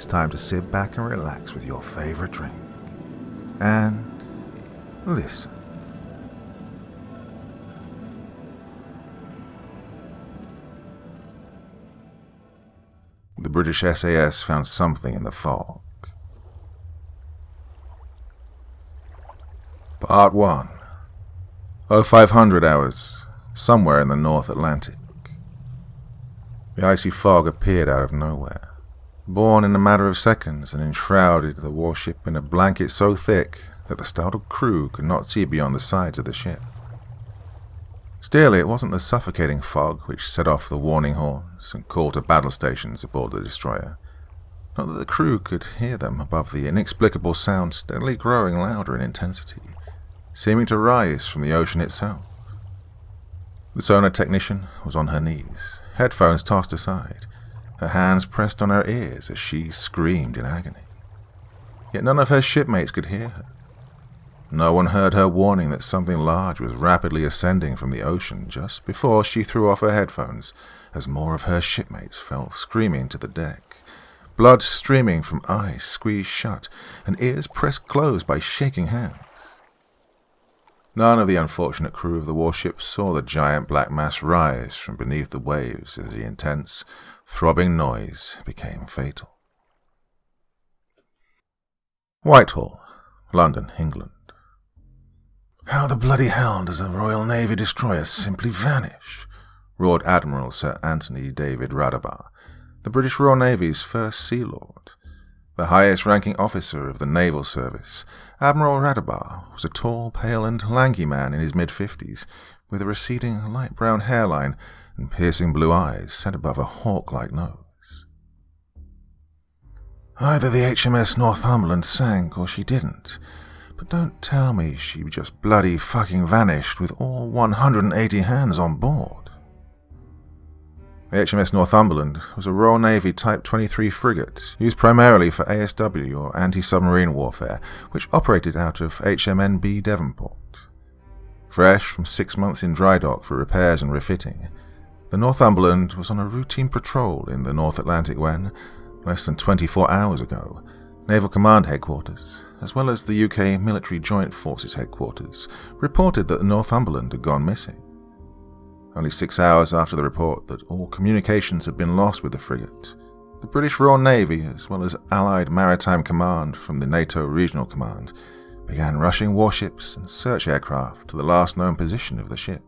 it's time to sit back and relax with your favorite drink. And listen. The British SAS found something in the fog. Part 1. 0500 hours, somewhere in the North Atlantic. The icy fog appeared out of nowhere, born in a matter of seconds, and enshrouded the warship in a blanket so thick that the startled crew could not see beyond the sides of the ship. Still, it wasn't the suffocating fog which set off the warning horns and called to battle stations aboard the destroyer. Not that the crew could hear them above the inexplicable sound steadily growing louder in intensity, seeming to rise from the ocean itself. The sonar technician was on her knees, headphones tossed aside, her hands pressed on her ears as she screamed in agony. Yet none of her shipmates could hear her. No one heard her warning that something large was rapidly ascending from the ocean just before she threw off her headphones as more of her shipmates fell screaming to the deck, blood streaming from eyes squeezed shut and ears pressed closed by shaking hands. None of the unfortunate crew of the warship saw the giant black mass rise from beneath the waves as the intense, throbbing noise became fatal. Whitehall, London, England. "How the bloody hell does a Royal Navy destroyer simply vanish?" roared Admiral Sir Anthony David Radabar, the British Royal Navy's first Sea Lord. The highest-ranking officer of the naval service, Admiral Radabar was a tall, pale and lanky man in his mid-50s, with a receding light brown hairline and piercing blue eyes set above a hawk-like nose. "Either the HMS Northumberland sank or she didn't. But don't tell me she just bloody fucking vanished with all 180 hands on board." The HMS Northumberland was a Royal Navy Type 23 frigate used primarily for ASW or anti-submarine warfare, which operated out of HMNB Devonport. Fresh from 6 months in dry dock for repairs and refitting, the Northumberland was on a routine patrol in the North Atlantic when, less than 24 hours ago, Naval Command Headquarters, as well as the UK Military Joint Forces Headquarters, reported that the Northumberland had gone missing. Only 6 hours after the report that all communications had been lost with the frigate, the British Royal Navy, as well as Allied Maritime Command from the NATO Regional Command, began rushing warships and search aircraft to the last known position of the ship.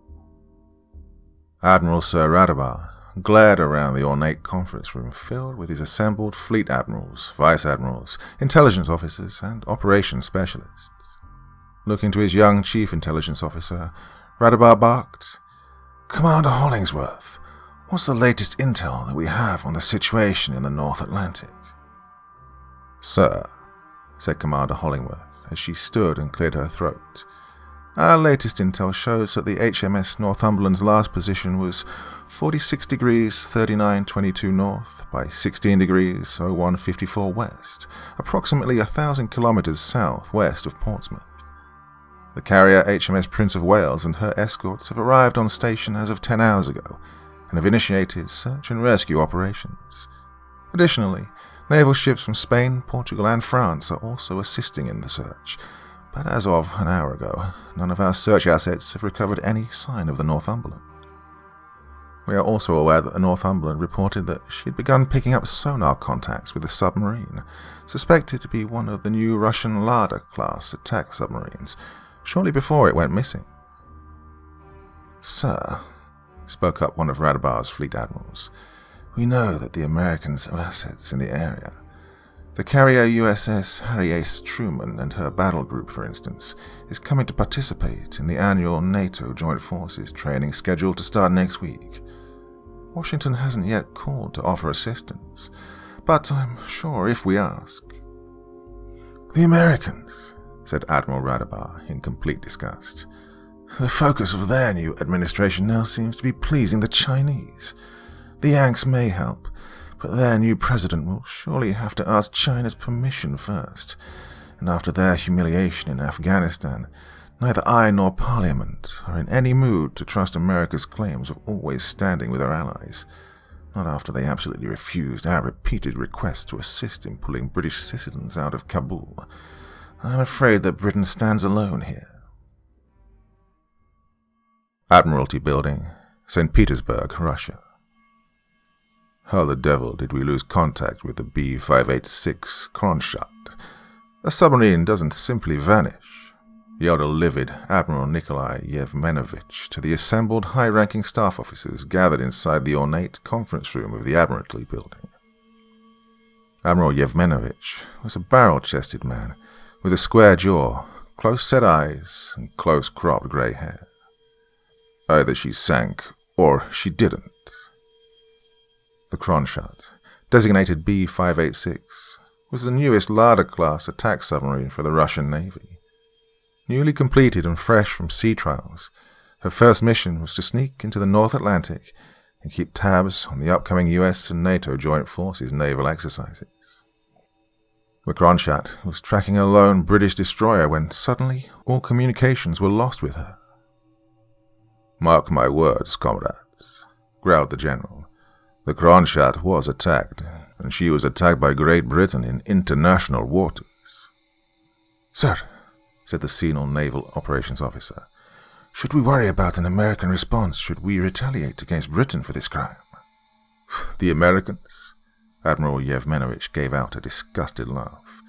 Admiral Sir Radabar glared around the ornate conference room filled with his assembled fleet admirals, vice admirals, intelligence officers, and operations specialists. Looking to his young chief intelligence officer, Radabar barked, "Commander Hollingsworth, what's the latest intel that we have on the situation in the North Atlantic?" "Sir," said Commander Hollingworth as she stood and cleared her throat, "our latest intel shows that the HMS Northumberland's last position was 46 degrees 39'22 north by 16 degrees 01'54 west, approximately 1,000 kilometers southwest of Portsmouth. The carrier HMS Prince of Wales and her escorts have arrived on station as of 10 hours ago and have initiated search and rescue operations. Additionally, naval ships from Spain, Portugal and France are also assisting in the search, but as of an hour ago, none of our search assets have recovered any sign of the Northumberland. We are also aware that the Northumberland reported that she had begun picking up sonar contacts with a submarine, suspected to be one of the new Russian Lada-class attack submarines, shortly before it went missing." "Sir," spoke up one of Radabar's fleet admirals, "we know that the Americans have assets in the area. The carrier USS Harry S. Truman and her battle group, for instance, is coming to participate in the annual NATO Joint Forces training scheduled to start next week. Washington hasn't yet called to offer assistance, but I'm sure if we ask." "The Americans," said Admiral Radabar in complete disgust. "The focus of their new administration now seems to be pleasing the Chinese. The Yanks may help, but their new president will surely have to ask China's permission first, and after their humiliation in Afghanistan, neither I nor Parliament are in any mood to trust America's claims of always standing with her allies. Not after they absolutely refused our repeated requests to assist in pulling British citizens out of Kabul. I'm afraid that Britain stands alone here. Admiralty Building, St. Petersburg, Russia. How the devil did we lose contact with the B-586 Kronstadt? A submarine doesn't simply vanish, yelled a livid Admiral Nikolai Yevmenovich to the assembled high-ranking staff officers gathered inside the ornate conference room of the Admiralty Building. Admiral Yevmenovich was a barrel-chested man with a square jaw, close-set eyes, and close-cropped grey hair. Either she sank, or she didn't. The Kronstadt, designated B-586, was the newest Lada-class attack submarine for the Russian Navy. Newly completed and fresh from sea trials, her first mission was to sneak into the North Atlantic and keep tabs on the upcoming US and NATO Joint Forces naval exercises. The Kronstadt was tracking a lone British destroyer when suddenly all communications were lost with her. "Mark my words, comrades," growled the general. "The Kronstadt was attacked, and she was attacked by Great Britain in international waters." "Sir," said the senile naval operations officer, "should we worry about an American response should we retaliate against Britain for this crime?" "The Americans?" Admiral Yevmenovich gave out a disgusted laugh.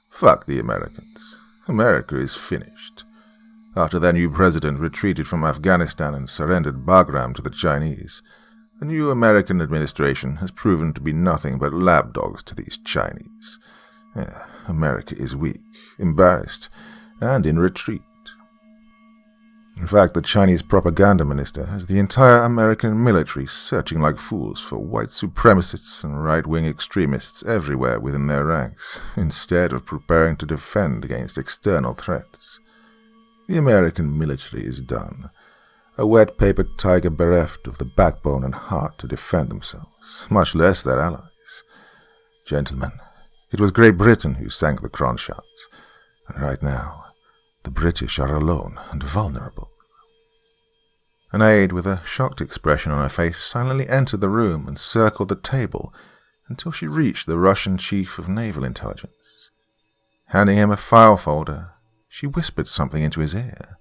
"Fuck the Americans. America is finished. After their new president retreated from Afghanistan and surrendered Bagram to the Chinese, the new American administration has proven to be nothing but lapdogs to these Chinese. America is weak, embarrassed, and in retreat. In fact, the Chinese propaganda minister has the entire American military searching like fools for white supremacists and right-wing extremists everywhere within their ranks, instead of preparing to defend against external threats. The American military is done, a wet paper tiger bereft of the backbone and heart to defend themselves, much less their allies. Gentlemen, it was Great Britain who sank the Kronstadt, and right now, the British are alone and vulnerable." An aide with a shocked expression on her face silently entered the room and circled the table until she reached the Russian chief of naval intelligence. Handing him a file folder, she whispered something into his ear.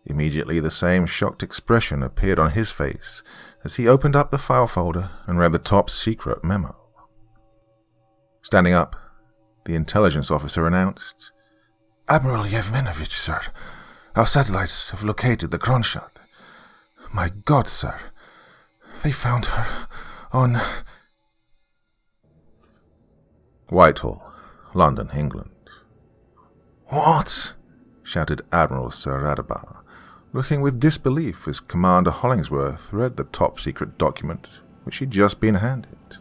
Immediately the same shocked expression appeared on his face as he opened up the file folder and read the top-secret memo. Standing up, the intelligence officer announced, "Admiral Yevmenovich, sir, our satellites have located the Kronstadt. My God, sir, they found her on..." Whitehall, London, England. "What?" shouted Admiral Sir Radabar, looking with disbelief as Commander Hollingsworth read the top-secret document which he'd just been handed.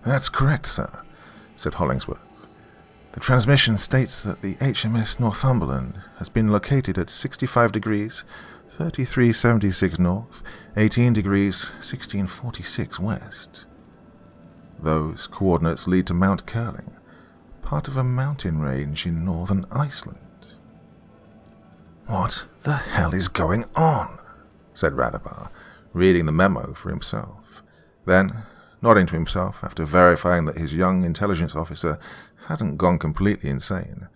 "That's correct, sir," said Hollingsworth. "The transmission states that the HMS Northumberland has been located at 65 degrees, 3376 north, 18 degrees, 1646 west. Those coordinates lead to Mount Curling, part of a mountain range in northern Iceland." "What the hell is going on?" said Radabar, reading the memo for himself. Then, nodding to himself after verifying that his young intelligence officer hadn't gone completely insane,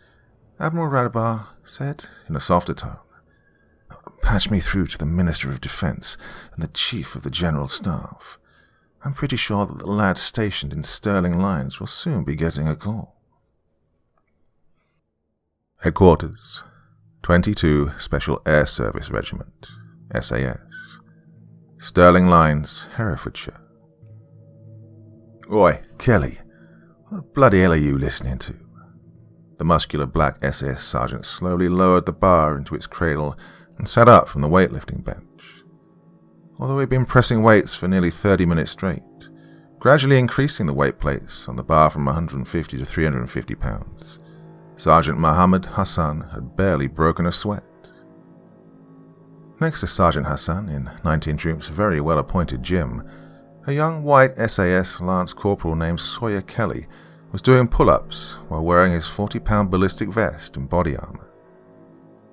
Admiral Radabar said in a softer tone, "Patch me through to the Minister of Defense and the Chief of the General Staff. I'm pretty sure that the lads stationed in Sterling Lines will soon be getting a call." Headquarters, 22 Special Air Service Regiment, SAS, Sterling Lines, Herefordshire. "Oi, Kelly, what the bloody hell are you listening to?" The muscular black SAS sergeant slowly lowered the bar into its cradle and sat up from the weightlifting bench. Although he'd been pressing weights for nearly 30 minutes straight, gradually increasing the weight plates on the bar from 150 to 350 pounds, Sergeant Mohammed Hassan had barely broken a sweat. Next to Sergeant Hassan, in 19 Troop's very well-appointed gym, a young white SAS Lance Corporal named Sawyer Kelly was doing pull-ups while wearing his 40-pound ballistic vest and body armor.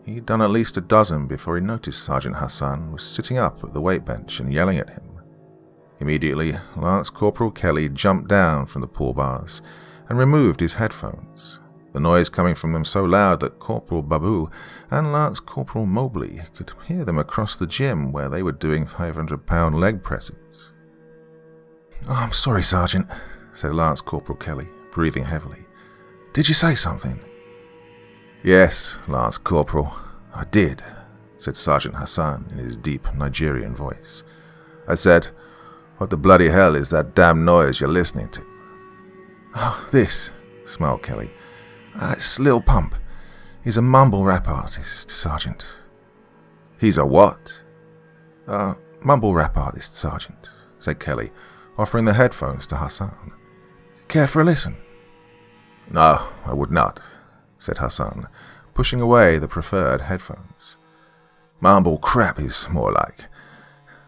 He'd done at least a dozen before he noticed Sergeant Hassan was sitting up at the weight bench and yelling at him. Immediately, Lance Corporal Kelly jumped down from the pool bars and removed his headphones, the noise coming from them so loud that Corporal Babu and Lance Corporal Mobley could hear them across the gym where they were doing 500-pound leg presses. "Oh, I'm sorry, Sergeant," said Lance Corporal Kelly, breathing heavily. "Did you say something?" "Yes, Lance Corporal, I did," said Sergeant Hassan in his deep Nigerian voice. "I said, what the bloody hell is that damn noise you're listening to?" "Oh, this," smiled Kelly. "It's Lil Pump. He's a mumble rap artist, Sergeant." "He's a what?" Mumble rap artist, Sergeant," said Kelly, offering the headphones to Hassan. "Care for a listen?" "No, I would not," said Hassan, pushing away the preferred headphones. "Mumble crap is more like.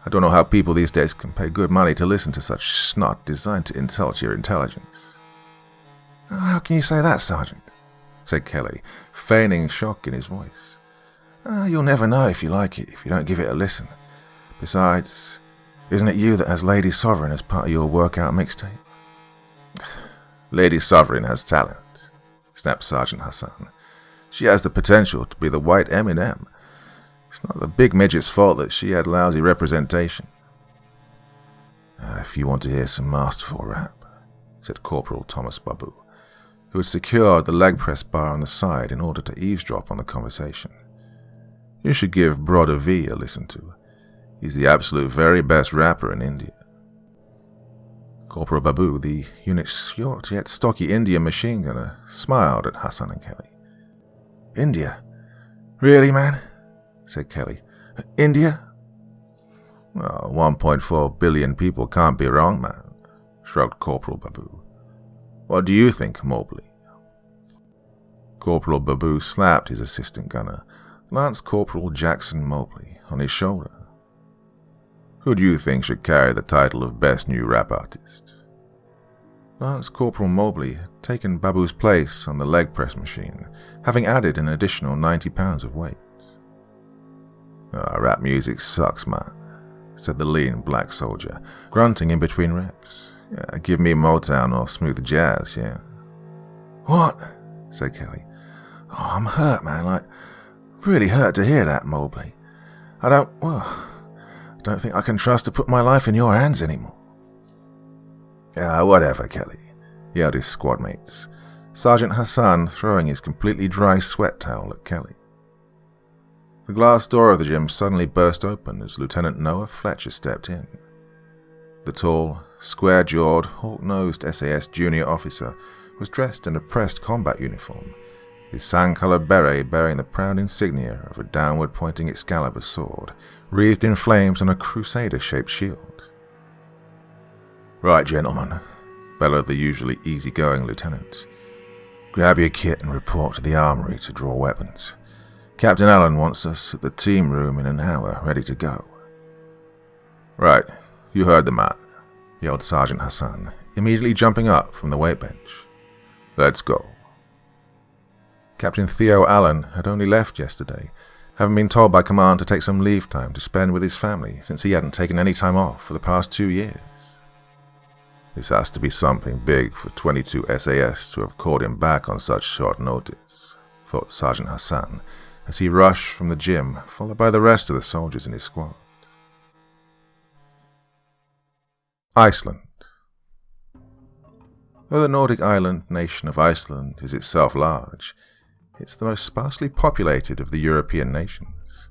I don't know how people these days can pay good money to listen to such snot designed to insult your intelligence." "How can you say that, Sergeant?" said Kelly, feigning shock in his voice. "You'll never know if you like it if you don't give it a listen. Besides, isn't it you that has Lady Sovereign as part of your workout mixtape?" "Lady Sovereign has talent," snapped Sergeant Hassan. "She has the potential to be the white Eminem. It's not the big midget's fault that she had lousy representation." "If you want to hear some masterful rap," said Corporal Thomas Babu, who had secured the leg press bar on the side in order to eavesdrop on the conversation, "you should give Brother V a listen to. He's the absolute very best rapper in India." Corporal Babu, the unit's short yet stocky Indian machine gunner, smiled at Hassan and Kelly. "India? Really, man?" said Kelly. "India?" "Well, 1.4 billion people can't be wrong, man," shrugged Corporal Babu. "What do you think, Mobley?" Corporal Babu slapped his assistant gunner, Lance Corporal Jackson Mobley, on his shoulder. "Who do you think should carry the title of Best New Rap Artist?" Lance Corporal Mobley had taken Babu's place on the leg press machine, having added an additional 90 pounds of weight. "Rap music sucks, man," said the lean black soldier, grunting in between reps. "Yeah, give me Motown or smooth jazz, yeah." "What?" said Kelly. "Oh, I'm hurt, man, really hurt to hear that, Mobley. I don't think I can trust to put my life in your hands anymore." Whatever, Kelly," yelled his squad mates, Sergeant Hassan throwing his completely dry sweat towel at Kelly. The glass door of the gym suddenly burst open as Lieutenant Noah Fletcher stepped in. The tall, square-jawed, hawk-nosed SAS junior officer was dressed in a pressed combat uniform, his sand-colored beret bearing the proud insignia of a downward-pointing Excalibur sword, wreathed in flames on a crusader-shaped shield. "Right, gentlemen," bellowed the usually easygoing lieutenant. "Grab your kit and report to the armory to draw weapons. Captain Allen wants us at the team room in an hour, ready to go." "Right, you heard the man," yelled Sergeant Hassan, immediately jumping up from the weight bench. "Let's go." Captain Theo Allen had only left yesterday, having been told by command to take some leave time to spend with his family since he hadn't taken any time off for the past 2 years. This has to be something big for 22 SAS to have called him back on such short notice, thought Sergeant Hassan, as he rushed from the gym, followed by the rest of the soldiers in his squad. Iceland. Though the Nordic island nation of Iceland is itself large, it's the most sparsely populated of the European nations.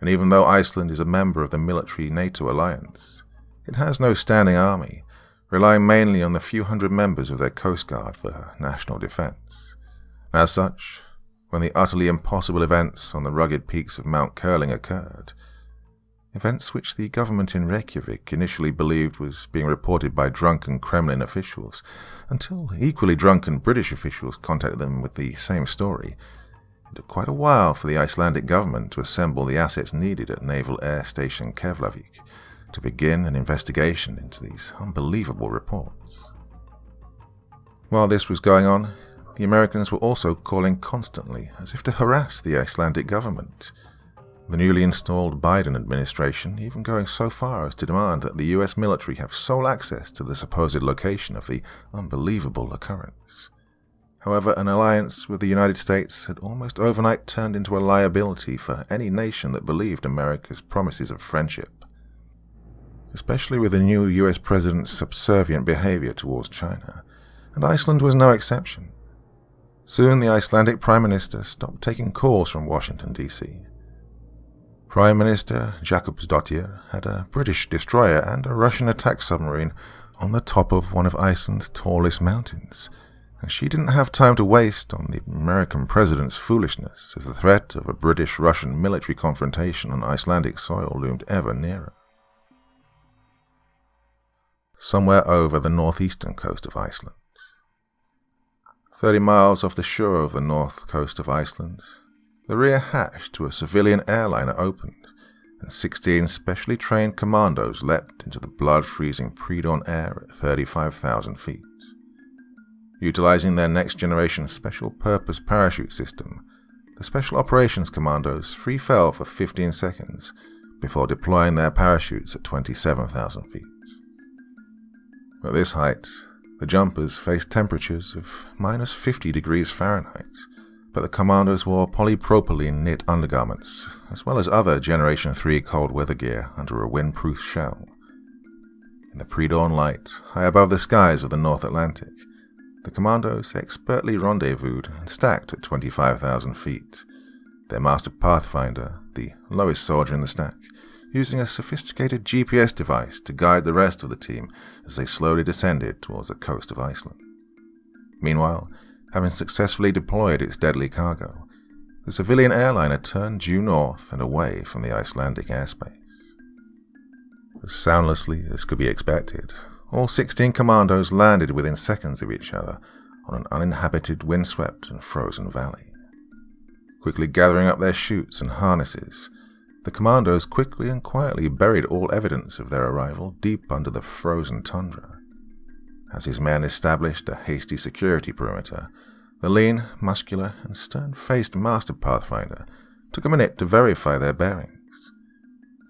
And even though Iceland is a member of the military NATO alliance, it has no standing army, relying mainly on the few hundred members of their coast guard for national defense. As such, when the utterly impossible events on the rugged peaks of Mount Curling occurred, events which the government in Reykjavik initially believed was being reported by drunken Kremlin officials, until equally drunken British officials contacted them with the same story, it took quite a while for the Icelandic government to assemble the assets needed at Naval Air Station Keflavik to begin an investigation into these unbelievable reports. While this was going on, the Americans were also calling constantly, as if to harass the Icelandic government. The newly installed Biden administration even going so far as to demand that the US military have sole access to the supposed location of the unbelievable occurrence. However, an alliance with the United States had almost overnight turned into a liability for any nation that believed America's promises of friendship, especially with the new US president's subservient behavior towards China, and Iceland was no exception. Soon the Icelandic Prime Minister stopped taking calls from Washington, D.C. Prime Minister Jakobsdottir had a British destroyer and a Russian attack submarine on the top of one of Iceland's tallest mountains, and she didn't have time to waste on the American president's foolishness as the threat of a British-Russian military confrontation on Icelandic soil loomed ever nearer. Somewhere over the northeastern coast of Iceland, 30 miles off the shore of the north coast of Iceland, the rear hatch to a civilian airliner opened, and 16 specially trained commandos leapt into the blood-freezing pre-dawn air at 35,000 feet. Utilizing their next-generation special-purpose parachute system, the Special Operations Commandos free fell for 15 seconds before deploying their parachutes at 27,000 feet. At this height, the jumpers faced temperatures of minus 50 degrees Fahrenheit, but the commandos wore polypropylene knit undergarments, as well as other Generation 3 cold weather gear under a windproof shell. In the pre-dawn light, high above the skies of the North Atlantic, the commandos expertly rendezvoused and stacked at 25,000 feet, their master pathfinder, the lowest soldier in the stack, using a sophisticated GPS device to guide the rest of the team as they slowly descended towards the coast of Iceland. Meanwhile, having successfully deployed its deadly cargo, the civilian airliner turned due north and away from the Icelandic airspace. As soundlessly as could be expected, all 16 commandos landed within seconds of each other on an uninhabited, windswept and frozen valley. Quickly gathering up their chutes and harnesses, the commandos quickly and quietly buried all evidence of their arrival deep under the frozen tundra. As his men established a hasty security perimeter, the lean, muscular, and stern-faced master pathfinder took a minute to verify their bearings.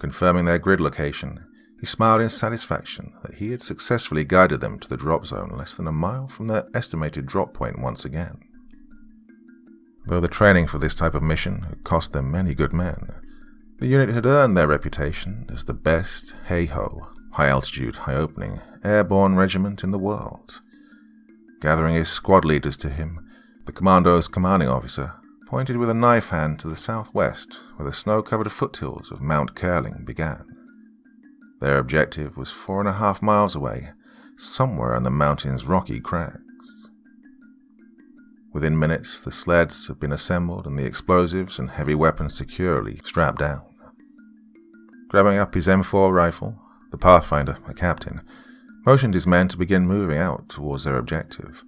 Confirming their grid location, he smiled in satisfaction that he had successfully guided them to the drop zone less than a mile from their estimated drop point once again. Though the training for this type of mission had cost them many good men, the unit had earned their reputation as the best, hey-ho, high-altitude, high-opening, airborne regiment in the world. Gathering his squad leaders to him, the commando's commanding officer pointed with a knife hand to the southwest where the snow-covered foothills of Mount Curling began. Their objective was 4.5 miles away, somewhere on the mountain's rocky crags. Within minutes, the sleds had been assembled and the explosives and heavy weapons securely strapped down. Grabbing up his M4 rifle, the Pathfinder, a captain, motioned his men to begin moving out towards their objective,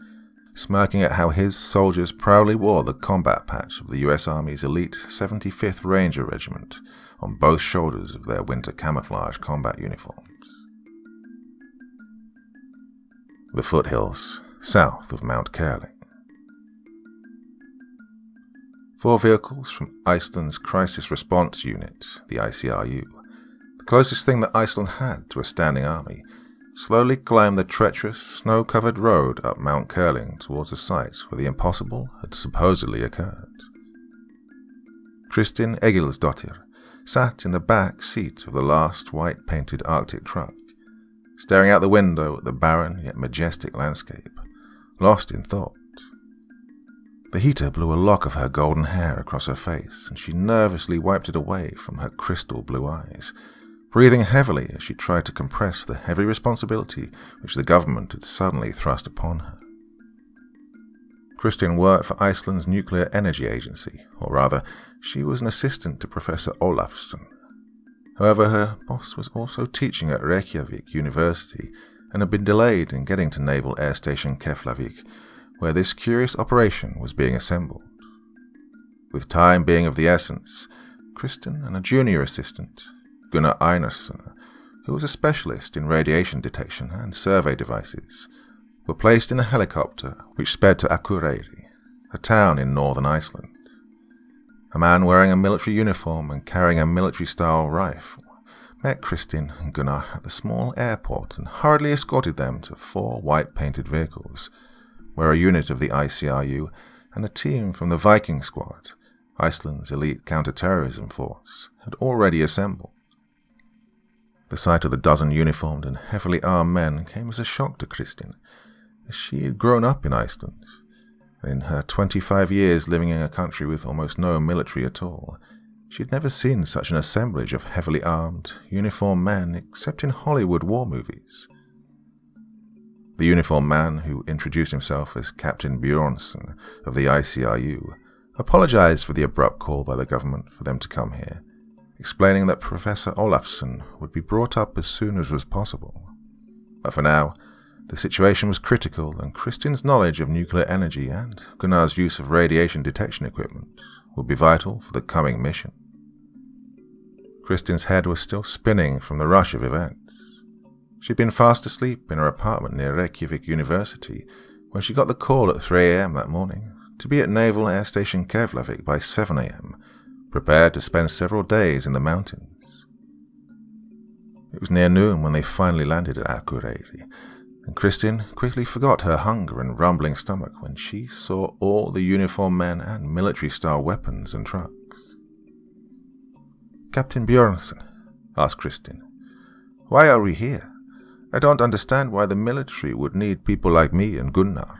smirking at how his soldiers proudly wore the combat patch of the US Army's elite 75th Ranger Regiment on both shoulders of their winter camouflage combat uniforms. The foothills, south of Mount Curling. 4 vehicles from Iceland's Crisis Response Unit, the ICRU, the closest thing that Iceland had to a standing army, slowly climbed the treacherous, snow-covered road up Mount Curling towards the site where the impossible had supposedly occurred. Kristin Egilsdottir sat in the back seat of the last white-painted Arctic truck, staring out the window at the barren yet majestic landscape, lost in thought. The heater blew a lock of her golden hair across her face, and she nervously wiped it away from her crystal blue eyes, breathing heavily as she tried to compress the heavy responsibility which the government had suddenly thrust upon her. Kristin worked for Iceland's Nuclear Energy Agency, or rather, she was an assistant to Professor Olafsson. However, her boss was also teaching at Reykjavik University and had been delayed in getting to Naval Air Station Keflavik, where this curious operation was being assembled. With time being of the essence, Kristin and a junior assistant, Gunnar Einarsson, who was a specialist in radiation detection and survey devices, were placed in a helicopter which sped to Akureyri, a town in northern Iceland. a man wearing a military uniform and carrying a military-style rifle, met Kristin and Gunnar at the small airport and hurriedly escorted them to 4 white-painted vehicles, where a unit of the ICRU and a team from the Viking Squad, Iceland's elite counter-terrorism force, had already assembled. The sight of the dozen uniformed and heavily armed men came as a shock to Kristin, as she had grown up in Iceland, and in her 25 years living in a country with almost no military at all, she had never seen such an assemblage of heavily armed, uniformed men except in Hollywood war movies. The uniformed man, who introduced himself as Captain Bjornsson of the ICRU, apologized for the abrupt call by the government for them to come here, explaining that Professor Olafsson would be brought up as soon as was possible. But for now, the situation was critical, and Kristin's knowledge of nuclear energy and Gunnar's use of radiation detection equipment would be vital for the coming mission. Kristin's head was still spinning from the rush of events. She'd been fast asleep in her apartment near Reykjavik University when she got the call at 3 a.m. that morning to be at Naval Air Station Keflavik by 7 a.m., prepared to spend several days in the mountains. It was near noon when they finally landed at Akureyri, and Kristin quickly forgot her hunger and rumbling stomach when she saw all the uniformed men and military-style weapons and trucks. "Captain Bjornsson," asked Kristin, "why are we here? I don't understand why the military would need people like me and Gunnar."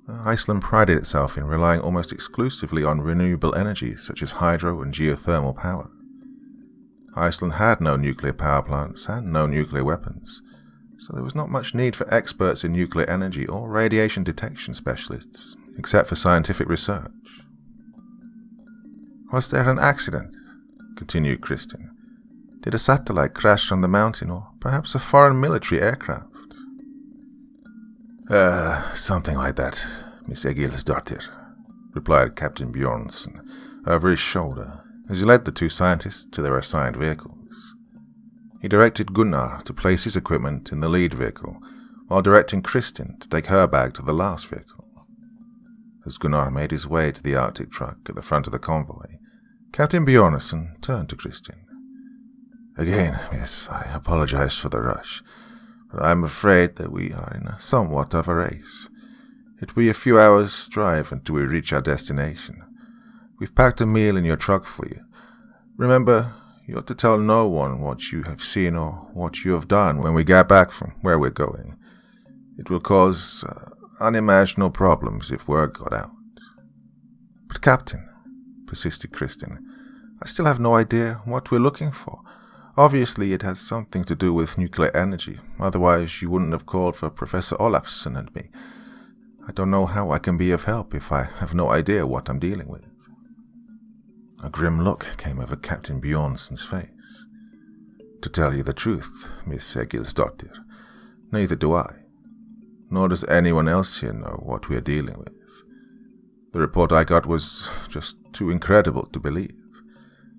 Iceland prided itself in relying almost exclusively on renewable energy such as hydro and geothermal power. Iceland had no nuclear power plants and no nuclear weapons, so there was not much need for experts in nuclear energy or radiation detection specialists, except for scientific research. "Was there an accident?" continued Kristin. "Did a satellite crash on the mountain, or perhaps a foreign military aircraft?" Something like that, Miss Egilsdottir," replied Captain Bjornsson over his shoulder as he led the 2 scientists to their assigned vehicles. He directed Gunnar to place his equipment in the lead vehicle, while directing Kristin to take her bag to the last vehicle. As Gunnar made his way to the Arctic truck at the front of the convoy, Captain Bjornsson turned to Kristin. "Again, miss, I apologize for the rush, but I'm afraid that we are in somewhat of a race. It will be a few hours' drive until we reach our destination. We've packed a meal in your truck for you. Remember, you ought to tell no one what you have seen or what you have done when we get back from where we're going. It will cause unimaginable problems if word got out." "But Captain," persisted Kristin, "I still have no idea what we're looking for. Obviously it has something to do with nuclear energy, otherwise you wouldn't have called for Professor Olafsson and me. I don't know how I can be of help if I have no idea what I'm dealing with." A grim look came over Captain Bjornsson's face. "To tell you the truth, Miss Egilsdottir, neither do I. Nor does anyone else here know what we are dealing with. The report I got was just too incredible to believe.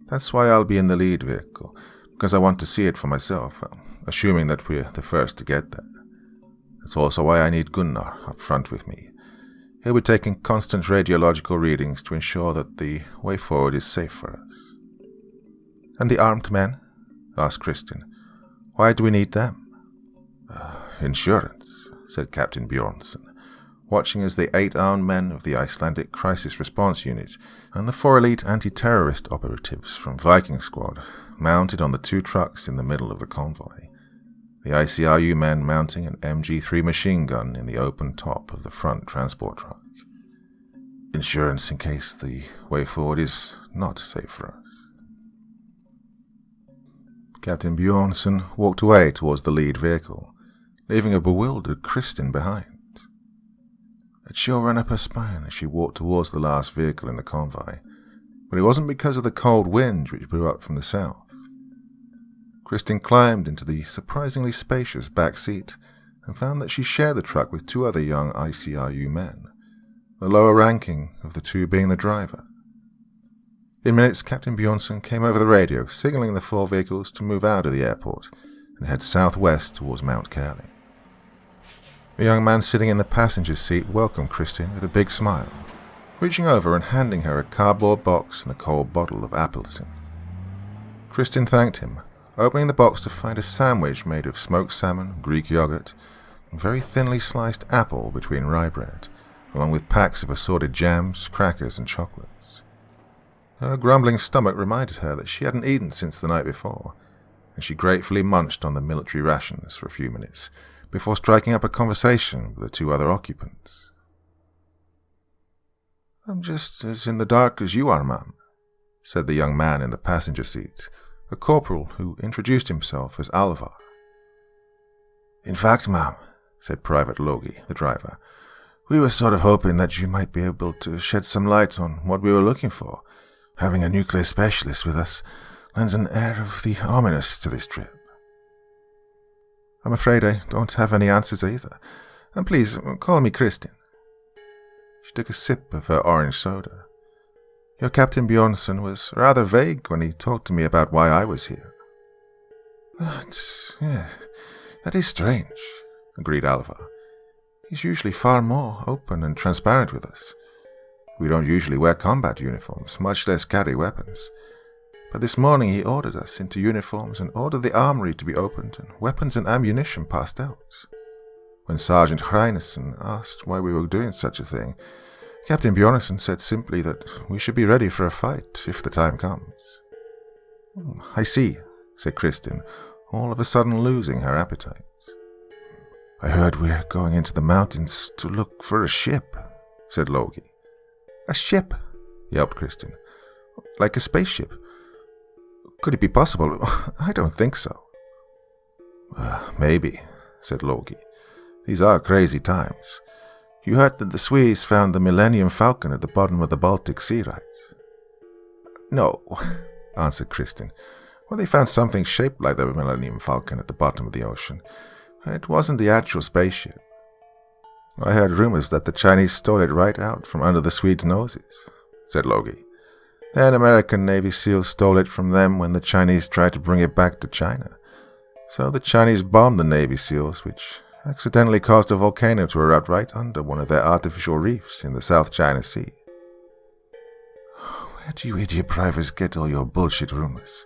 That's why I'll be in the lead vehicle, because I want to see it for myself, assuming that we're the first to get there. That's also why I need Gunnar up front with me. He'll be taking constant radiological readings to ensure that the way forward is safe for us." "And the armed men?" asked Kristin. "Why do we need them?" Insurance," said Captain Bjornsson, watching as the 8 armed men of the Icelandic Crisis Response Unit and the 4 elite anti-terrorist operatives from Viking Squad mounted on the 2 trucks in the middle of the convoy, the ICRU men mounting an MG3 machine gun in the open top of the front transport truck. "Insurance in case the way forward is not safe for us." Captain Bjornsson walked away towards the lead vehicle, leaving a bewildered Kristin behind. A chill ran up her spine as she walked towards the last vehicle in the convoy, but it wasn't because of the cold wind which blew up from the south. Kristin climbed into the surprisingly spacious back seat and found that she shared the truck with 2 other young ICRU men, the lower ranking of the 2 being the driver. In minutes, Captain Bjornsson came over the radio, signaling the 4 vehicles to move out of the airport and head southwest towards Mount Curling. The young man sitting in the passenger seat welcomed Kristin with a big smile. reaching over and handing her a cardboard box and a cold bottle of Appleton. Kristin thanked him, opening the box to find a sandwich made of smoked salmon, Greek yogurt, and very thinly sliced apple between rye bread, along with packs of assorted jams, crackers, and chocolates. Her grumbling stomach reminded her that she hadn't eaten since the night before, and she gratefully munched on the military rations for a few minutes before striking up a conversation with the two other occupants. "I'm just as in the dark as you are, ma'am," said the young man in the passenger seat, a corporal who introduced himself as Alvar. "In fact, ma'am," said Private Logie, the driver, "we were sort of hoping that you might be able to shed some light on what we were looking for. Having a nuclear specialist with us lends an air of the ominous to this trip." "I'm afraid I don't have any answers either. And please, call me Kristin." She took a sip of her orange soda. "Your Captain Bjornsson was rather vague when he talked to me about why I was here." That is strange," agreed Alvar. "He's usually far more open and transparent with us. We don't usually wear combat uniforms, much less carry weapons. But this morning he ordered us into uniforms and ordered the armory to be opened and weapons and ammunition passed out. When Sergeant Hreinessen asked why we were doing such a thing, Captain Bjornsson said simply that we should be ready for a fight if the time comes." "I see," said Kristin, all of a sudden losing her appetite. "I heard we're going into the mountains to look for a ship," said Logie. "A ship?" yelped Kristin. "Like a spaceship? Could it be possible? I don't think so." "Maybe," said Logie. "These are crazy times. You heard that the Swedes found the Millennium Falcon at the bottom of the Baltic Sea, right?" "No," answered Kristin. "Well, they found something shaped like the Millennium Falcon at the bottom of the ocean. It wasn't the actual spaceship. I heard rumors that the Chinese stole it right out from under the Swedes' noses," said Logie. "Then American Navy SEALs stole it from them when the Chinese tried to bring it back to China. So the Chinese bombed the Navy SEALs, which accidentally caused a volcano to erupt right under one of their artificial reefs in the South China Sea." "Where do you idiot privates get all your bullshit rumors?"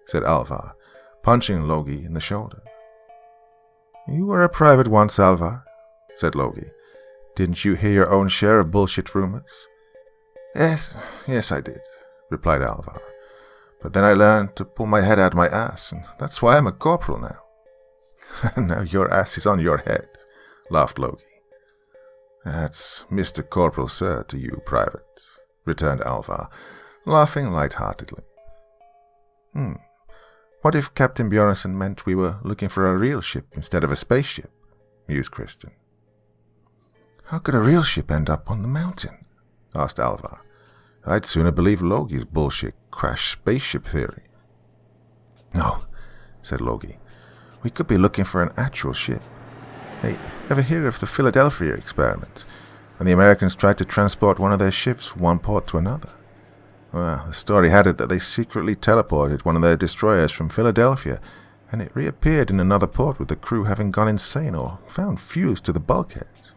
said Alvar, punching Logie in the shoulder. "You were a private once, Alvar," said Logie. "Didn't you hear your own share of bullshit rumors?" Yes, I did," replied Alvar. "But then I learned to pull my head out of my ass, and that's why I'm a corporal now." "Now your ass is on your head," laughed Logie. "That's Mr. Corporal, sir, to you, Private," returned Alvar, laughing light-heartedly. What if Captain Bjornsson meant we were looking for a real ship instead of a spaceship?" mused Kristin. "How could a real ship end up on the mountain?" asked Alvar. "I'd sooner believe Logie's bullshit crash spaceship theory." "No," said Logie. "We could be looking for an actual ship. Hey, ever hear of the Philadelphia experiment, when the Americans tried to transport one of their ships from one port to another? Well, the story had it that they secretly teleported one of their destroyers from Philadelphia, and it reappeared in another port with the crew having gone insane or found fused to the bulkhead."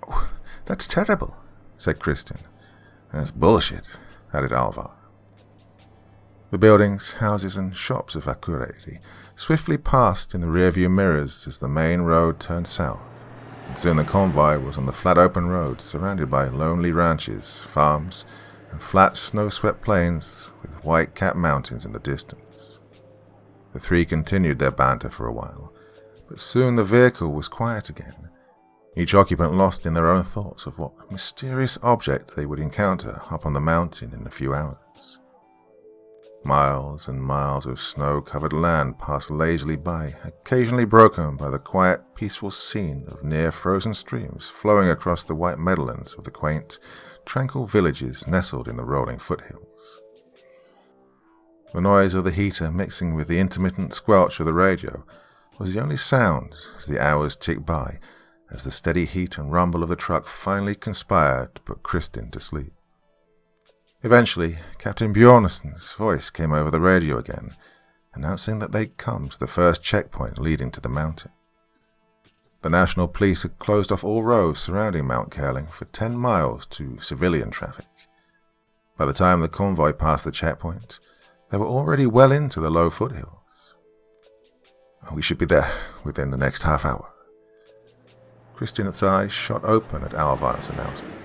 "Oh, that's terrible," said Kristin. "That's bullshit," added Alvar. The buildings, houses, and shops of Akureyri swiftly passed in the rearview mirrors as the main road turned south, and soon the convoy was on the flat open road surrounded by lonely ranches, farms, and flat snow-swept plains with white-capped mountains in the distance. The three continued their banter for a while, but soon the vehicle was quiet again, each occupant lost in their own thoughts of what mysterious object they would encounter up on the mountain in a few hours. Miles and miles of snow-covered land passed lazily by, occasionally broken by the quiet, peaceful scene of near-frozen streams flowing across the white meadowlands of the quaint, tranquil villages nestled in the rolling foothills. The noise of the heater mixing with the intermittent squelch of the radio was the only sound as the hours ticked by, as the steady heat and rumble of the truck finally conspired to put Kristin to sleep. Eventually, Captain Bjornsson's voice came over the radio again, announcing that they'd come to the first checkpoint leading to the mountain. The National Police had closed off all roads surrounding Mount Curling for 10 miles to civilian traffic. By the time the convoy passed the checkpoint, they were already well into the low foothills. We should be there within the next half hour. Christian's eyes shot open at Alvar's announcement.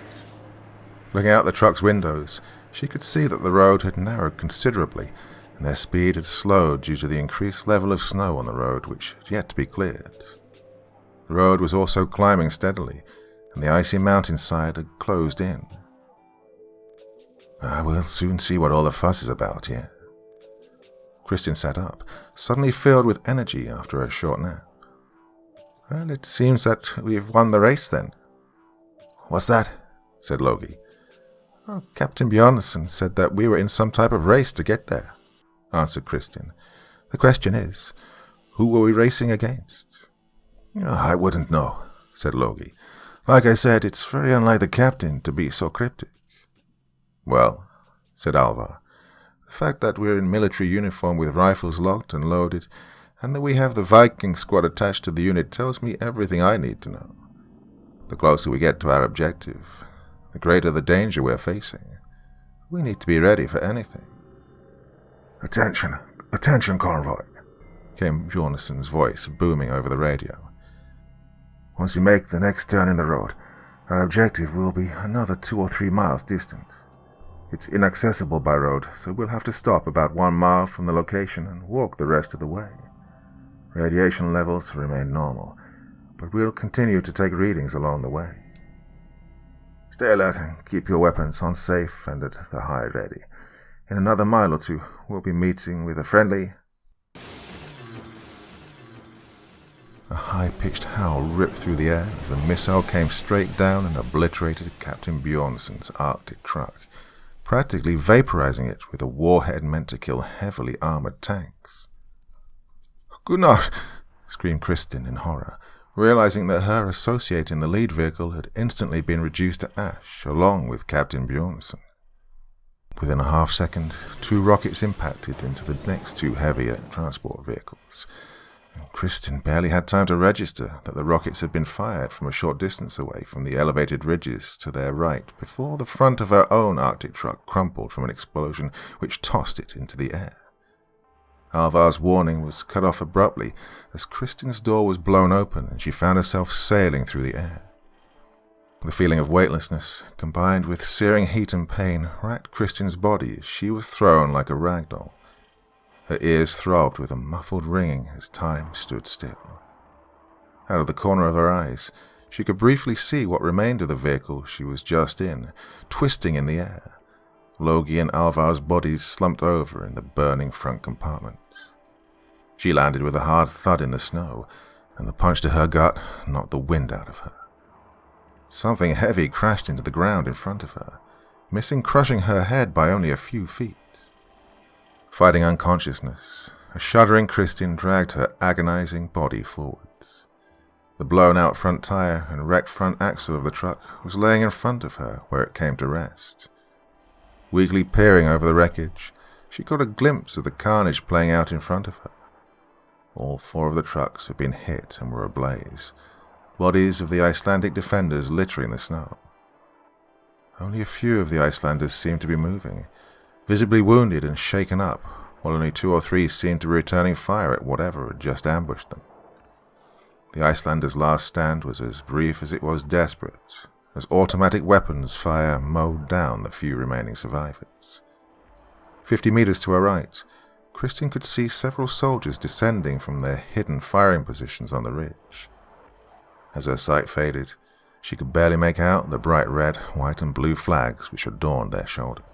Looking out the truck's windows, she could see that the road had narrowed considerably, and their speed had slowed due to the increased level of snow on the road, which had yet to be cleared. The road was also climbing steadily, and the icy mountainside had closed in. We'll soon see what all the fuss is about here. Christian sat up, suddenly filled with energy after a short nap. Well, it seems that we've won the race then. What's that? Said Logie. Oh, Captain Bjornsson said that we were in some type of race to get there, answered Christian. The question is, who were we racing against? I wouldn't know, said Logie. Like I said, it's very unlike the captain to be so cryptic. Well, said Alvar, the fact that we're in military uniform with rifles locked and loaded, and that we have the Viking squad attached to the unit tells me everything I need to know. The closer we get to our objective, the greater the danger we're facing. We need to be ready for anything. Attention, convoy, came Bjornsson's voice booming over the radio. Once we make the next turn in the road, our objective will be another 2 or 3 miles distant. It's inaccessible by road, so we'll have to stop about 1 mile from the location and walk the rest of the way. Radiation levels remain normal, but we'll continue to take readings along the way. Stay alert and keep your weapons on safe and at the high ready. In another mile or two, we'll be meeting with a friendly... A high-pitched howl ripped through the air as a missile came straight down and obliterated Captain Bjornsson's Arctic truck, practically vaporizing it with a warhead meant to kill heavily armored tanks. Gunnar! Screamed Kristin in horror, realizing that her associate in the lead vehicle had instantly been reduced to ash, along with Captain Bjornsson. Within a half-second, 2 rockets impacted into the next 2 heavier transport vehicles. Kristin barely had time to register that the rockets had been fired from a short distance away from the elevated ridges to their right before the front of her own Arctic truck crumpled from an explosion which tossed it into the air. Alvar's warning was cut off abruptly as Kristin's door was blown open and she found herself sailing through the air. The feeling of weightlessness, combined with searing heat and pain, racked Kristin's body as she was thrown like a rag doll. Her ears throbbed with a muffled ringing as time stood still. Out of the corner of her eyes, she could briefly see what remained of the vehicle she was just in, twisting in the air. Logie and Alvar's bodies slumped over in the burning front compartment. She landed with a hard thud in the snow, and the punch to her gut knocked the wind out of her. Something heavy crashed into the ground in front of her, crushing her head by only a few feet. Fighting unconsciousness, a shuddering Kristin dragged her agonizing body forwards. The blown-out front tire and wrecked front axle of the truck was laying in front of her where it came to rest. Weakly peering over the wreckage, she caught a glimpse of the carnage playing out in front of her. All 4 of the trucks had been hit and were ablaze, bodies of the Icelandic defenders littering the snow. Only a few of the Icelanders seemed to be moving, visibly wounded and shaken up, while only 2 or 3 seemed to be returning fire at whatever had just ambushed them. The Icelanders' last stand was as brief as it was desperate, as automatic weapons fire mowed down the few remaining survivors. 50 meters to her right, Kristin could see several soldiers descending from their hidden firing positions on the ridge. As her sight faded, she could barely make out the bright red, white and blue flags which adorned their shoulders.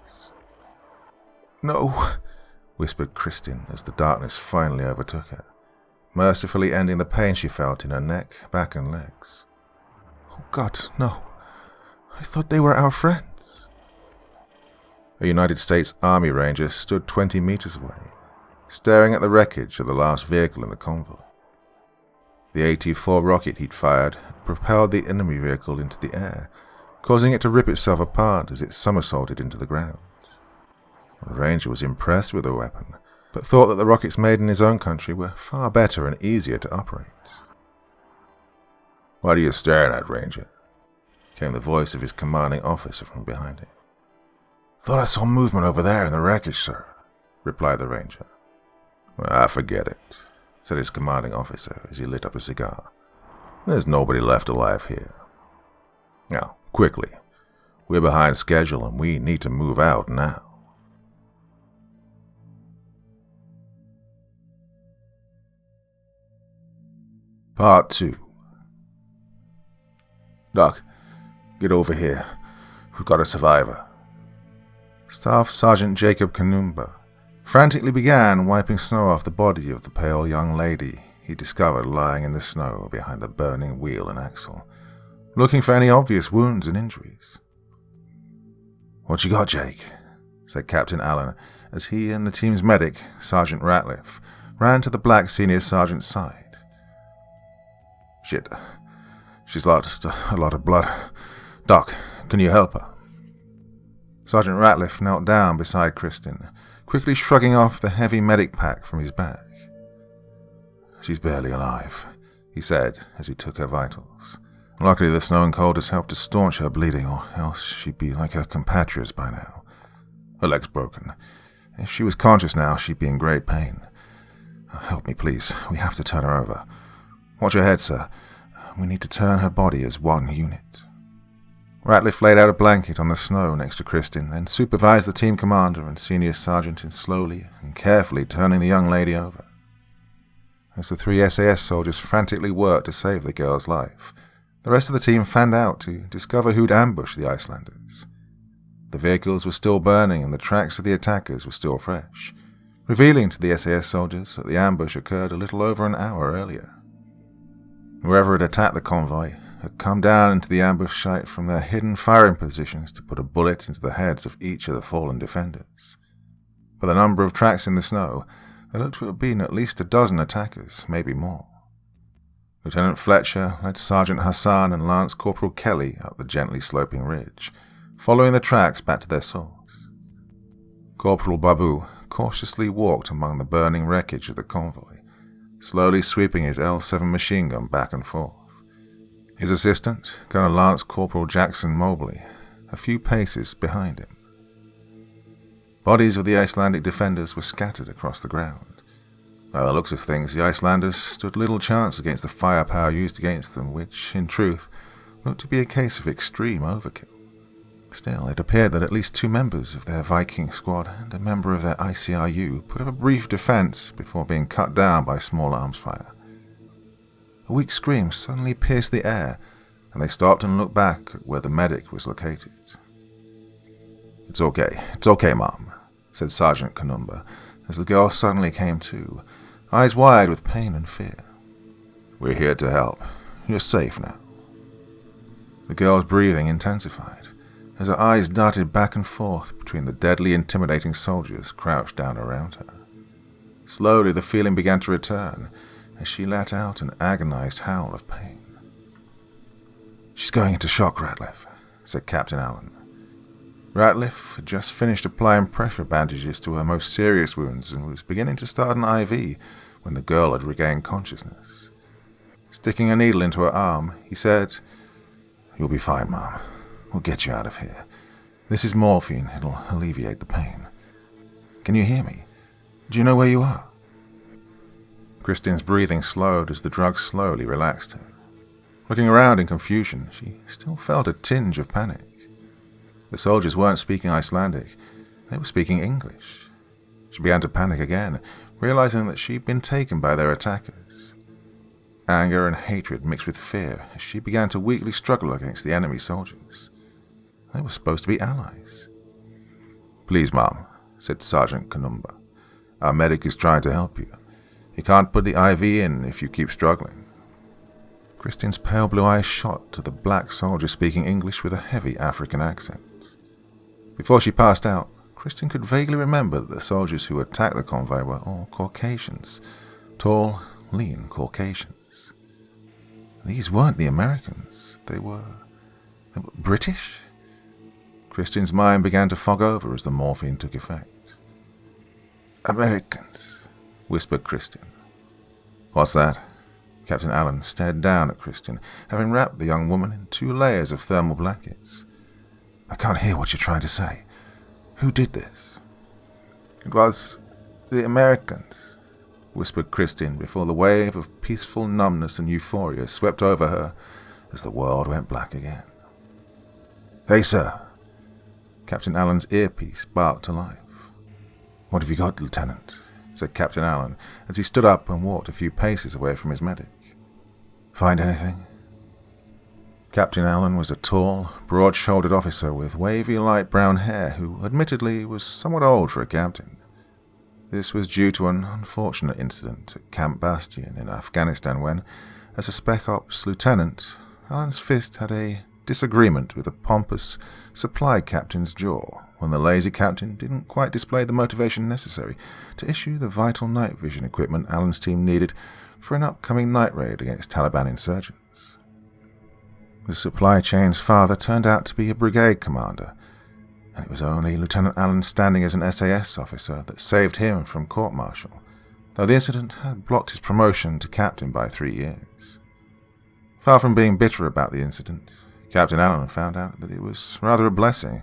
"No," whispered Kristin as the darkness finally overtook her, mercifully ending the pain she felt in her neck, back and legs. "Oh God, no. I thought they were our friends." A United States Army Ranger stood 20 meters away, staring at the wreckage of the last vehicle in the convoy. The AT-4 rocket he'd fired had propelled the enemy vehicle into the air, causing it to rip itself apart as it somersaulted into the ground. The Ranger was impressed with the weapon, but thought that the rockets made in his own country were far better and easier to operate. "What are you staring at, Ranger?" came the voice of his commanding officer from behind him. "Thought I saw movement over there in the wreckage, sir," replied the Ranger. "Ah, forget it," said his commanding officer as he lit up a cigar. "There's nobody left alive here. Now, quickly. We're behind schedule and we need to move out now." Part 2. "Doc, get over here. We've got a survivor." Staff Sergeant Jacob Kanumba frantically began wiping snow off the body of the pale young lady he discovered lying in the snow behind the burning wheel and axle, looking for any obvious wounds and injuries. "What you got, Jake?" said Captain Allen as he and the team's medic, Sergeant Ratliff, ran to the black senior sergeant's side. "Shit, she's lost a lot of blood. Doc, can you help her?" Sergeant Ratliff knelt down beside Kristen, quickly shrugging off the heavy medic pack from his back. "She's barely alive," he said as he took her vitals. "Luckily the snow and cold has helped to staunch her bleeding, or else she'd be like her compatriots by now. Her leg's broken. If she was conscious now, she'd be in great pain. Help me, please. We have to turn her over. Watch your head, sir. We need to turn her body as one unit." Ratliff laid out a blanket on the snow next to Kristen, then supervised the team commander and senior sergeant in slowly and carefully turning the young lady over. As the 3 SAS soldiers frantically worked to save the girl's life, the rest of the team fanned out to discover who'd ambushed the Icelanders. The vehicles were still burning and the tracks of the attackers were still fresh, revealing to the SAS soldiers that the ambush occurred a little over an hour earlier. Whoever had attacked the convoy had come down into the ambush site from their hidden firing positions to put a bullet into the heads of each of the fallen defenders. For the number of tracks in the snow, there looked to have been at least a dozen attackers, maybe more. Lieutenant Fletcher led Sergeant Hassan and Lance Corporal Kelly up the gently sloping ridge, following the tracks back to their source. Corporal Babu cautiously walked among the burning wreckage of the convoy, slowly sweeping his L7 machine gun back and forth. His assistant, Colonel Lance Corporal Jackson Mobley, a few paces behind him. Bodies of the Icelandic defenders were scattered across the ground. By the looks of things, the Icelanders stood little chance against the firepower used against them, which, in truth, looked to be a case of extreme overkill. Still, it appeared that at least 2 members of their Viking squad and a member of their ICRU put up a brief defense before being cut down by small arms fire. A weak scream suddenly pierced the air, and they stopped and looked back at where the medic was located. It's okay, Mom," said Sergeant Kanumba, as the girl suddenly came to, eyes wide with pain and fear. "We're here to help. You're safe now." The girl's breathing intensified, as her eyes darted back and forth between the deadly intimidating soldiers crouched down around her. Slowly the feeling began to return, as she let out an agonized howl of pain. "She's going into shock, Ratliff," said Captain Allen. Ratliff had just finished applying pressure bandages to her most serious wounds and was beginning to start an IV when the girl had regained consciousness. Sticking a needle into her arm, he said, "You'll be fine, Mom. We'll get you out of here. This is morphine. It'll alleviate the pain. Can you hear me? Do you know where you are?" Kristen's breathing slowed as the drug slowly relaxed her. Looking around in confusion, she still felt a tinge of panic. The soldiers weren't speaking Icelandic, they were speaking English. She began to panic again, realizing that she'd been taken by their attackers. Anger and hatred mixed with fear as she began to weakly struggle against the enemy soldiers. They were supposed to be allies. "Please, Mom," said Sergeant Kanumba. "Our medic is trying to help you. He can't put the IV in if you keep struggling." Kristen's pale blue eyes shot to the black soldier speaking English with a heavy African accent. Before she passed out, Kristen could vaguely remember that the soldiers who attacked the convoy were all Caucasians, tall, lean Caucasians. These weren't the Americans. They were British? Kristen's mind began to fog over as the morphine took effect. "Americans," whispered Kristen. "What's that?" Captain Allen stared down at Christian, having wrapped the young woman in 2 layers of thermal blankets. "I can't hear what you're trying to say. Who did this?" "It was the Americans," whispered Christian before the wave of peaceful numbness and euphoria swept over her as the world went black again. "Hey, sir." Captain Allen's earpiece barked to life. "What have you got, Lieutenant?" said Captain Allen as he stood up and walked a few paces away from his medic. "Find anything?" Captain Allen was a tall, broad-shouldered officer with wavy light brown hair who, admittedly, was somewhat old for a captain. This was due to an unfortunate incident at Camp Bastion in Afghanistan when, as a Spec Ops lieutenant, Allen's fist had a disagreement with the pompous supply captain's jaw when the lazy captain didn't quite display the motivation necessary to issue the vital night vision equipment Allen's team needed for an upcoming night raid against Taliban insurgents. The supply chain's father turned out to be a brigade commander, and it was only Lieutenant Allen standing as an SAS officer that saved him from court-martial, though the incident had blocked his promotion to captain by 3 years. Far from being bitter about the incident, Captain Allen found out that it was rather a blessing,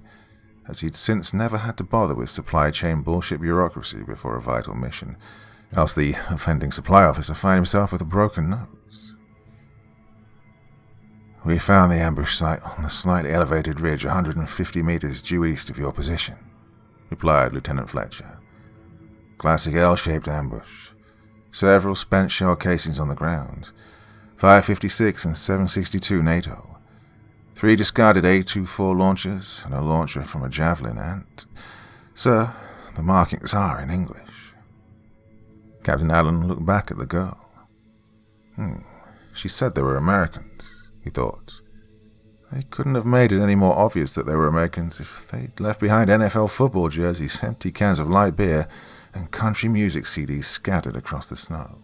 as he'd since never had to bother with supply chain bullshit bureaucracy before a vital mission, else the offending supply officer found himself with a broken nose. "We found the ambush site on the slightly elevated ridge 150 meters due east of your position," replied Lieutenant Fletcher. "Classic L-shaped ambush. Several spent shell casings on the ground. 556 and 762 NATO. 3 discarded A-24 launchers and a launcher from a Javelin and, sir, the markings are in English." Captain Allen looked back at the girl. She said they were Americans, he thought. They couldn't have made it any more obvious that they were Americans if they'd left behind NFL football jerseys, empty cans of light beer, and country music CDs scattered across the snow.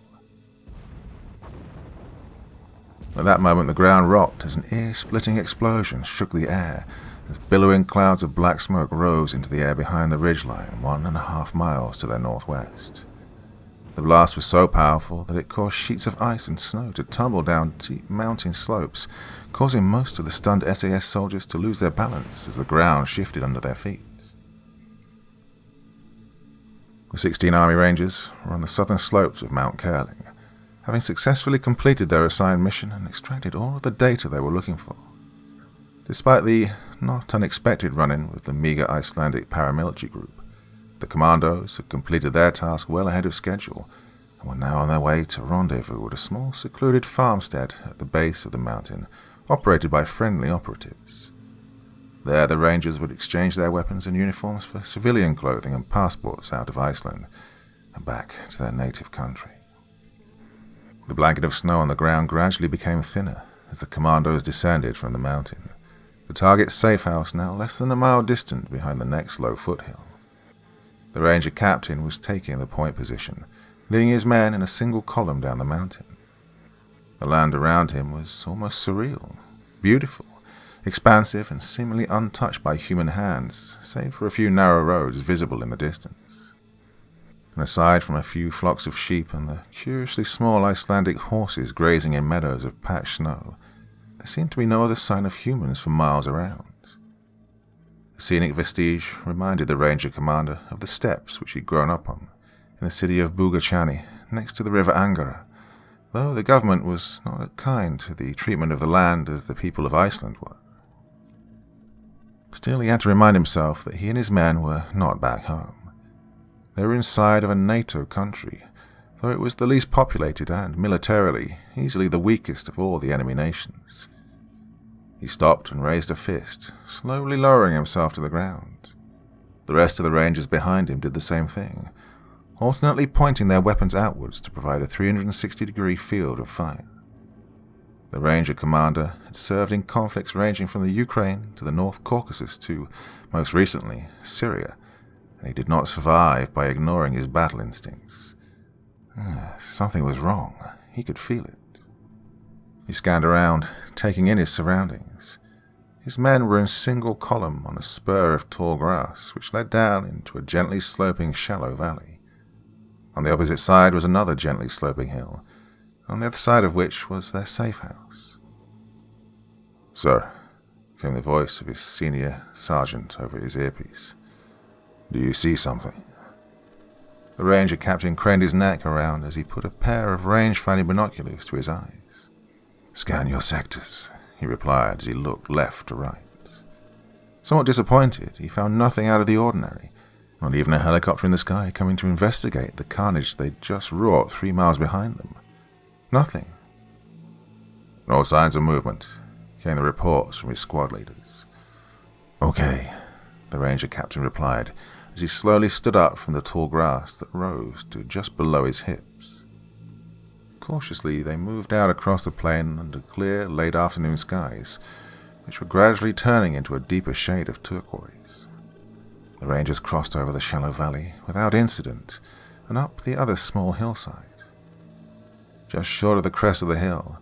At that moment the ground rocked as an ear-splitting explosion shook the air as billowing clouds of black smoke rose into the air behind the ridgeline 1.5 miles to their northwest. The blast was so powerful that it caused sheets of ice and snow to tumble down steep mountain slopes, causing most of the stunned SAS soldiers to lose their balance as the ground shifted under their feet. The 16 Army Rangers were on the southern slopes of Mount Curling, having successfully completed their assigned mission and extracted all of the data they were looking for. Despite the not unexpected run-in with the meager Icelandic paramilitary group, the commandos had completed their task well ahead of schedule and were now on their way to rendezvous at a small secluded farmstead at the base of the mountain, operated by friendly operatives. There the Rangers would exchange their weapons and uniforms for civilian clothing and passports out of Iceland and back to their native country. The blanket of snow on the ground gradually became thinner as the commandos descended from the mountain, the target's safe house now less than a mile distant behind the next low foothill. The Ranger captain was taking the point position, leading his men in a single column down the mountain. The land around him was almost surreal, beautiful, expansive and seemingly untouched by human hands, save for a few narrow roads visible in the distance. And aside from a few flocks of sheep and the curiously small Icelandic horses grazing in meadows of patched snow, there seemed to be no other sign of humans for miles around. The scenic vestige reminded the Ranger commander of the steppes which he'd grown up on, in the city of Bugachani, next to the river Angara, though the government was not as kind to the treatment of the land as the people of Iceland were. Still, he had to remind himself that he and his men were not back home. They were inside of a NATO country, though it was the least populated and, militarily, easily the weakest of all the enemy nations. He stopped and raised a fist, slowly lowering himself to the ground. The rest of the Rangers behind him did the same thing, alternately pointing their weapons outwards to provide a 360-degree field of fire. The Ranger commander had served in conflicts ranging from the Ukraine to the North Caucasus to, most recently, Syria, and he did not survive by ignoring his battle instincts. Something was wrong. He could feel it. He scanned around, taking in his surroundings. His men were in single column on a spur of tall grass which led down into a gently sloping shallow valley. On the opposite side was another gently sloping hill, on the other side of which was their safe house. "Sir," came the voice of his senior sergeant over his earpiece. "Do you see something?" The ranger captain craned his neck around as he put a pair of range-finding binoculars to his eyes. "Scan your sectors," he replied as he looked left to right. Somewhat disappointed, he found nothing out of the ordinary, not even a helicopter in the sky coming to investigate the carnage they'd just wrought 3 miles behind them. Nothing. "No signs of movement," came the reports from his squad leaders. "Okay," the ranger captain replied as he slowly stood up from the tall grass that rose to just below his hips. Cautiously, they moved out across the plain under clear, late afternoon skies, which were gradually turning into a deeper shade of turquoise. The rangers crossed over the shallow valley without incident and up the other small hillside. Just short of the crest of the hill,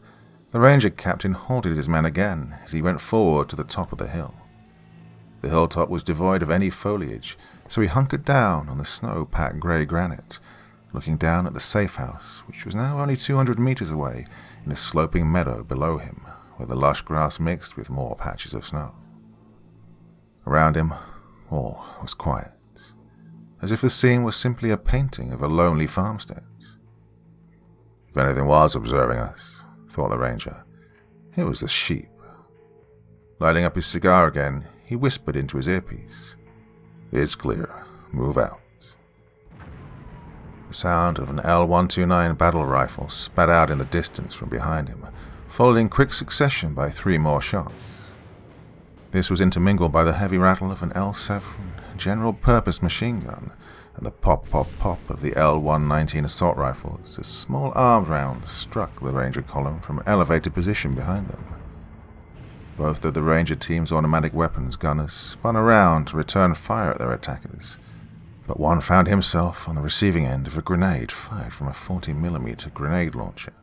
the ranger captain halted his men again as he went forward to the top of the hill. The hilltop was devoid of any foliage, so he hunkered down on the snow-packed grey granite, looking down at the safe house, which was now only 200 meters away in a sloping meadow below him, where the lush grass mixed with more patches of snow. Around him, all was quiet, as if the scene was simply a painting of a lonely farmstead. If anything was observing us, thought the ranger, it was the sheep. Lighting up his cigar again, he whispered into his earpiece, "It's clear. Move out." The sound of an L-129 battle rifle spat out in the distance from behind him, followed in quick succession by 3 more shots. This was intermingled by the heavy rattle of an L-7 general-purpose machine gun and the pop-pop-pop of the L-119 assault rifles as small armed rounds struck the ranger column from an elevated position behind them. Both of the ranger team's automatic weapons gunners spun around to return fire at their attackers, but one found himself on the receiving end of a grenade fired from a 40mm grenade launcher.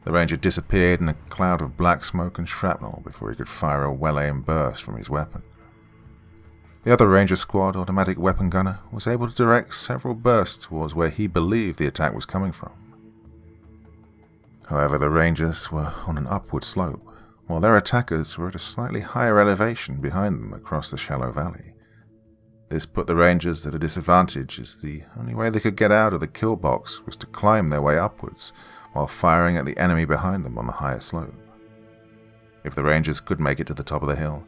The ranger disappeared in a cloud of black smoke and shrapnel before he could fire a well-aimed burst from his weapon. The other ranger squad automatic weapon gunner was able to direct several bursts towards where he believed the attack was coming from. However, the rangers were on an upward slope, while their attackers were at a slightly higher elevation behind them across the shallow valley. This put the rangers at a disadvantage, as the only way they could get out of the kill box was to climb their way upwards while firing at the enemy behind them on the higher slope. If the rangers could make it to the top of the hill,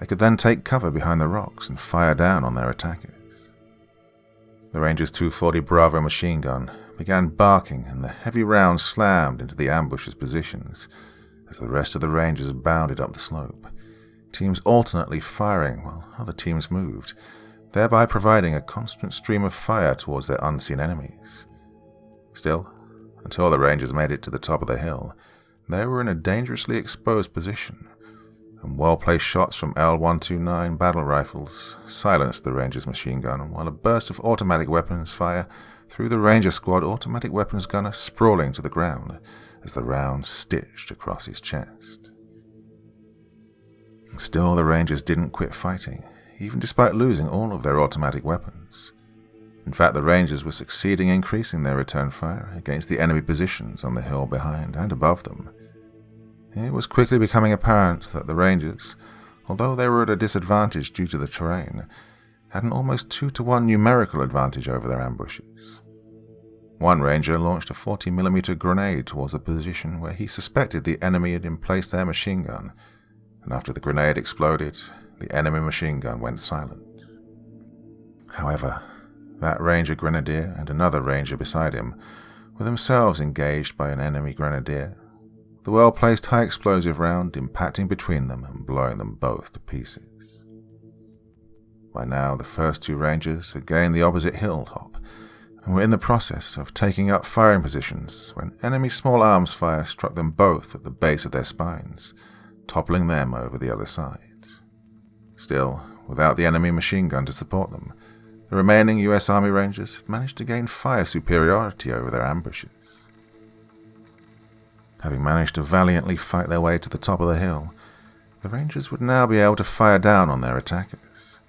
they could then take cover behind the rocks and fire down on their attackers. The rangers' 240 Bravo machine gun began barking, and the heavy rounds slammed into the ambushers' positions as the rest of the rangers bounded up the slope, teams alternately firing while other teams moved, thereby providing a constant stream of fire towards their unseen enemies. Still, until the rangers made it to the top of the hill, they were in a dangerously exposed position, and well-placed shots from L-129 battle rifles silenced the rangers' machine gun, while a burst of automatic weapons fire threw the ranger squad automatic weapons gunner sprawling to the ground as the round stitched across his chest. Still, the rangers didn't quit fighting, even despite losing all of their automatic weapons. In fact, the rangers were succeeding in increasing their return fire against the enemy positions on the hill behind and above them. It was quickly becoming apparent that the rangers, although they were at a disadvantage due to the terrain, had an almost 2-to-1 numerical advantage over their ambushers. One ranger launched a 40mm grenade towards the position where he suspected the enemy had emplaced their machine gun, and after the grenade exploded, the enemy machine gun went silent. However, that ranger grenadier and another ranger beside him were themselves engaged by an enemy grenadier, the well-placed high explosive round impacting between them and blowing them both to pieces. By now, the first 2 rangers had gained the opposite hilltop and were in the process of taking up firing positions when enemy small arms fire struck them both at the base of their spines, toppling them over the other side. Still, without the enemy machine gun to support them, the remaining US Army Rangers had managed to gain fire superiority over their ambushers. Having managed to valiantly fight their way to the top of the hill, the Rangers would now be able to fire down on their attackers.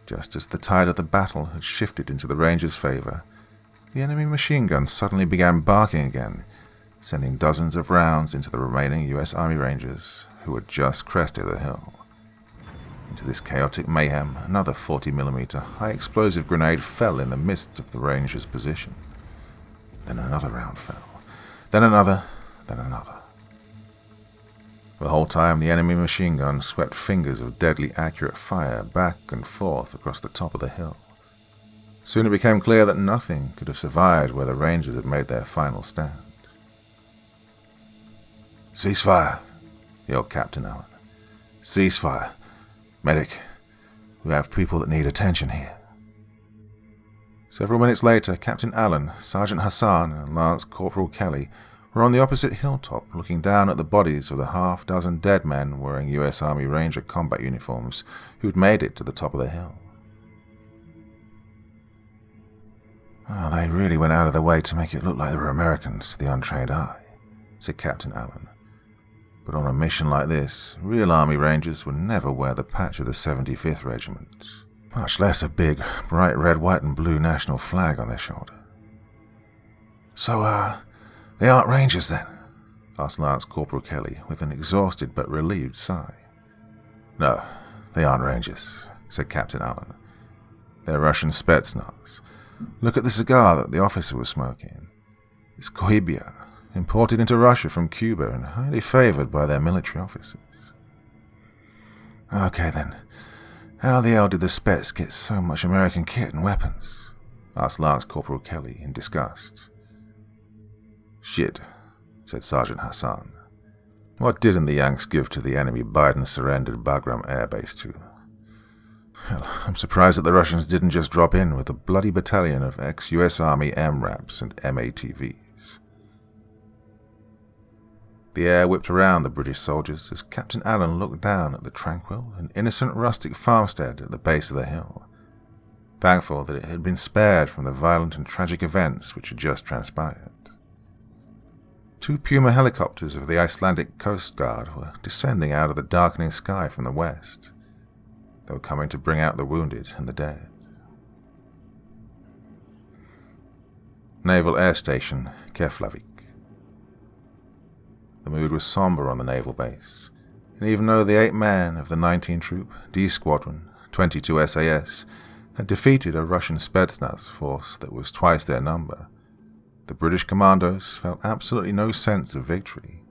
Just as the tide of the battle had shifted into the Rangers' favor, the enemy machine gun suddenly began barking again, sending dozens of rounds into the remaining US Army Rangers who had just crested the hill. Into this chaotic mayhem, another 40mm high-explosive grenade fell in the midst of the Rangers' position. Then another round fell. Then another. Then another. The whole time, the enemy machine gun swept fingers of deadly accurate fire back and forth across the top of the hill. Soon it became clear that nothing could have survived where the Rangers had made their final stand. "Ceasefire," yelled Captain Allen. "Ceasefire. Medic, we have people that need attention here." Several minutes later, Captain Allen, Sergeant Hassan, and Lance Corporal Kelly were on the opposite hilltop looking down at the bodies of the half-dozen dead men wearing US Army Ranger combat uniforms who'd made it to the top of the hill. "Oh, they really went out of their way to make it look like they were Americans to the untrained eye," said Captain Allen. "But on a mission like this, real Army Rangers would never wear the patch of the 75th Regiment, much less a big, bright red, white and blue national flag on their shoulder." "So, they aren't Rangers then?" asked Lance Corporal Kelly with an exhausted but relieved sigh. "No, they aren't Rangers," said Captain Allen. "They're Russian Spetsnaz. Look at the cigar that the officer was smoking. It's Cohiba, imported into Russia from Cuba and highly favored by their military officers." "Okay then, how the hell did the Spets get so much American kit and weapons?" asked Lance Corporal Kelly in disgust. "Shit," said Sergeant Hassan. "What didn't the Yanks give to the enemy Biden-surrendered Bagram Air Base to? Hell, I'm surprised that the Russians didn't just drop in with a bloody battalion of ex-US Army MRAPs and MATVs." The air whipped around the British soldiers as Captain Allen looked down at the tranquil and innocent rustic farmstead at the base of the hill, thankful that it had been spared from the violent and tragic events which had just transpired. Two Puma helicopters of the Icelandic Coast Guard were descending out of the darkening sky from the west. They were coming to bring out the wounded and the dead. Naval Air Station, Keflavik. The mood was somber on the naval base, and even though the 8 men of the 19-troop D Squadron, 22 SAS, had defeated a Russian Spetsnaz force that was twice their number, the British commandos felt absolutely no sense of victory.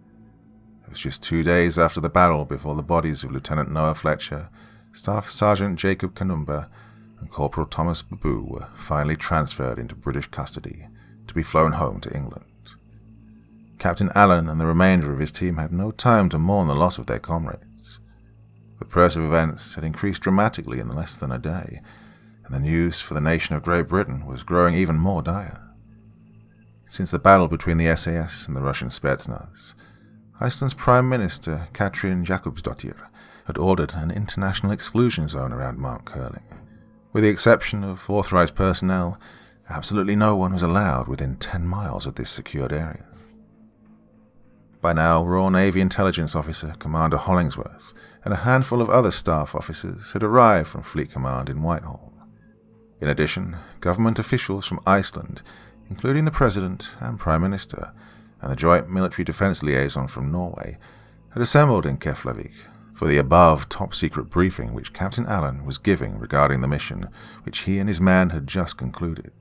It was just 2 days after the battle before the bodies of Lieutenant Noah Fletcher, Staff Sergeant Jacob Kanumba, and Corporal Thomas Babu were finally transferred into British custody to be flown home to England. Captain Allen and the remainder of his team had no time to mourn the loss of their comrades. The press of events had increased dramatically in less than a day, and the news for the nation of Great Britain was growing even more dire. Since the battle between the SAS and the Russian Spetsnaz, Iceland's Prime Minister Katrin Jakobsdottir had ordered an international exclusion zone around Mount Curling. With the exception of authorized personnel, absolutely no one was allowed within 10 miles of this secured area. By now, Royal Navy Intelligence Officer Commander Hollingsworth and a handful of other staff officers had arrived from Fleet Command in Whitehall. In addition, government officials from Iceland, including the President and Prime Minister, and the Joint Military Defence Liaison from Norway, had assembled in Keflavik for the above top-secret briefing which Captain Allen was giving regarding the mission which he and his men had just concluded.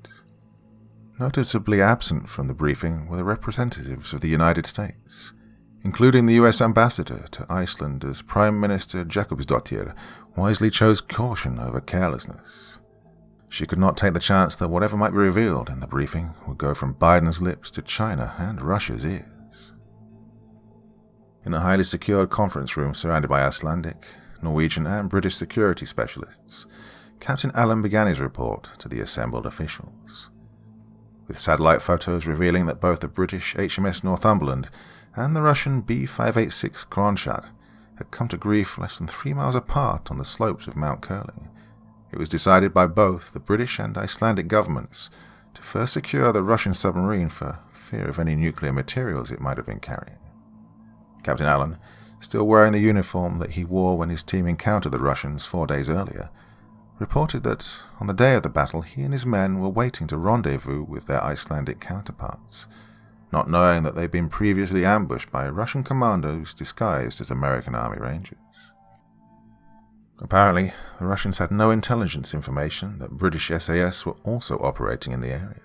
Noticeably absent from the briefing were the representatives of the United States, including the US Ambassador to Iceland, as Prime Minister Jakobsdottir wisely chose caution over carelessness. She could not take the chance that whatever might be revealed in the briefing would go from Biden's lips to China and Russia's ears. In a highly secured conference room surrounded by Icelandic, Norwegian and British security specialists, Captain Allen began his report to the assembled officials. With satellite photos revealing that both the British HMS Northumberland and the Russian B-586 Kronstadt had come to grief less than 3 miles apart on the slopes of Mount Curling, it was decided by both the British and Icelandic governments to first secure the Russian submarine for fear of any nuclear materials it might have been carrying. Captain Allen, still wearing the uniform that he wore when his team encountered the Russians 4 days earlier, reported that on the day of the battle he and his men were waiting to rendezvous with their Icelandic counterparts, not knowing that they'd been previously ambushed by Russian commandos disguised as American Army Rangers. Apparently, the Russians had no intelligence information that British SAS were also operating in the area.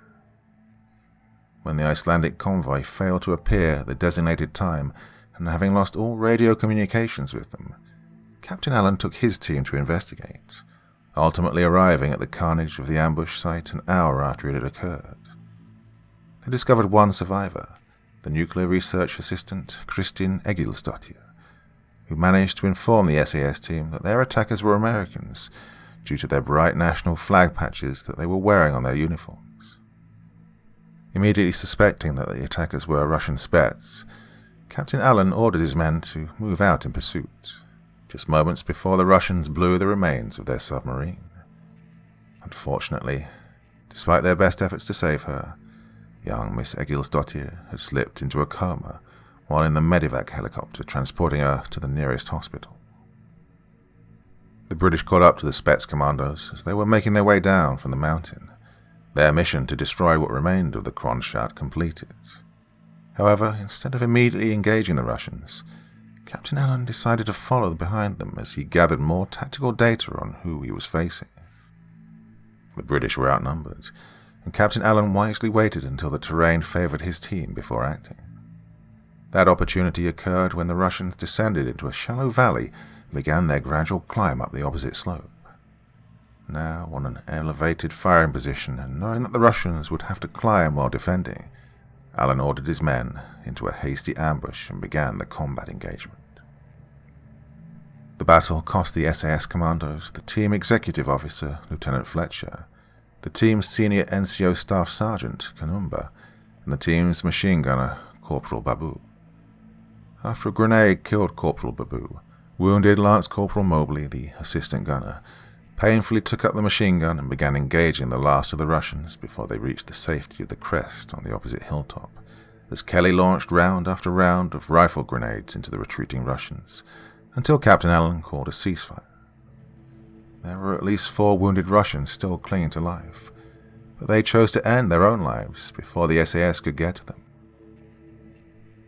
When the Icelandic convoy failed to appear at the designated time, and having lost all radio communications with them, Captain Allen took his team to investigate, ultimately arriving at the carnage of the ambush site an hour after it had occurred. They discovered one survivor, the nuclear research assistant Kristin Egilsdottir, who managed to inform the SAS team that their attackers were Americans due to their bright national flag patches that they were wearing on their uniforms. Immediately suspecting that the attackers were Russian Spets, Captain Allen ordered his men to move out in pursuit, just moments before the Russians blew the remains of their submarine. Unfortunately, despite their best efforts to save her, young Miss Egilsdottir had slipped into a coma while in the medevac helicopter transporting her to the nearest hospital. The British caught up to the Spets commandos as they were making their way down from the mountain, their mission to destroy what remained of the Kronstadt completed. However, instead of immediately engaging the Russians, Captain Allen decided to follow behind them as he gathered more tactical data on who he was facing. The British were outnumbered, and Captain Allen wisely waited until the terrain favoured his team before acting. That opportunity occurred when the Russians descended into a shallow valley and began their gradual climb up the opposite slope. Now on an elevated firing position, and knowing that the Russians would have to climb while defending, Allen ordered his men into a hasty ambush and began the combat engagement. The battle cost the SAS commandos the team executive officer, Lieutenant Fletcher, the team's senior NCO staff sergeant, Kanumba, and the team's machine gunner, Corporal Babu. After a grenade killed Corporal Babu, wounded Lance Corporal Mobley, the assistant gunner, painfully took up the machine gun and began engaging the last of the Russians before they reached the safety of the crest on the opposite hilltop, as Kelly launched round after round of rifle grenades into the retreating Russians, until Captain Allen called a ceasefire. There were at least 4 wounded Russians still clinging to life, but they chose to end their own lives before the SAS could get to them.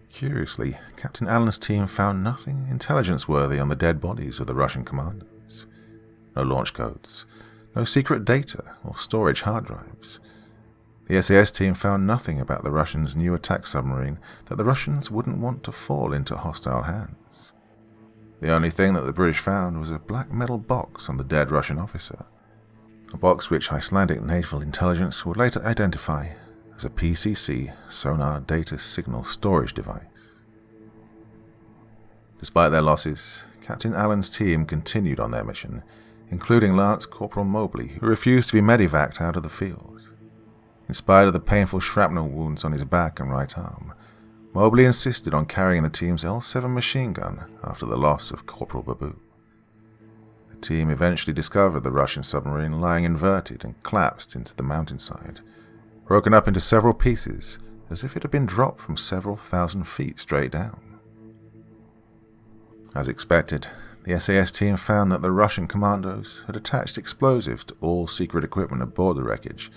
Curiously, Captain Allen's team found nothing intelligence-worthy on the dead bodies of the Russian commandos. No launch codes, no secret data or storage hard drives. The SAS team found nothing about the Russians' new attack submarine that the Russians wouldn't want to fall into hostile hands. The only thing that the British found was a black metal box on the dead Russian officer, a box which Icelandic naval intelligence would later identify as a PCC sonar data signal storage device. Despite their losses, Captain Allen's team continued on their mission, including Lance Corporal Mobley, who refused to be medevaced out of the field. In spite of the painful shrapnel wounds on his back and right arm, Mobley insisted on carrying the team's L7 machine gun after the loss of Corporal Babu. The team eventually discovered the Russian submarine lying inverted and collapsed into the mountainside, broken up into several pieces as if it had been dropped from several thousand feet straight down. As expected, the SAS team found that the Russian commandos had attached explosives to all secret equipment aboard the wreckage,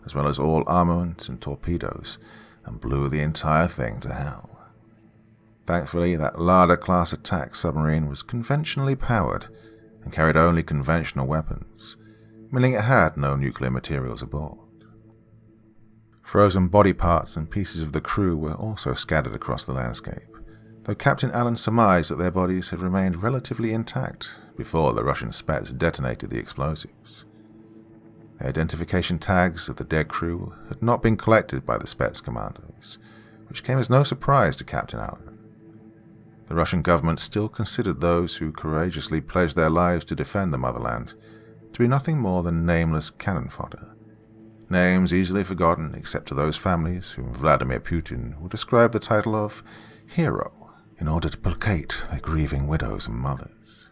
as well as all armament and torpedoes, and blew the entire thing to hell. Thankfully, that Larder-class attack submarine was conventionally powered and carried only conventional weapons, meaning it had no nuclear materials aboard. Frozen body parts and pieces of the crew were also scattered across the landscape, though Captain Allen surmised that their bodies had remained relatively intact before the Russian Spets detonated the explosives. The identification tags of the dead crew had not been collected by the Spets commandos, which came as no surprise to Captain Allen. The Russian government still considered those who courageously pledged their lives to defend the motherland to be nothing more than nameless cannon fodder, names easily forgotten except to those families whom Vladimir Putin would ascribe the title of hero in order to placate their grieving widows and mothers.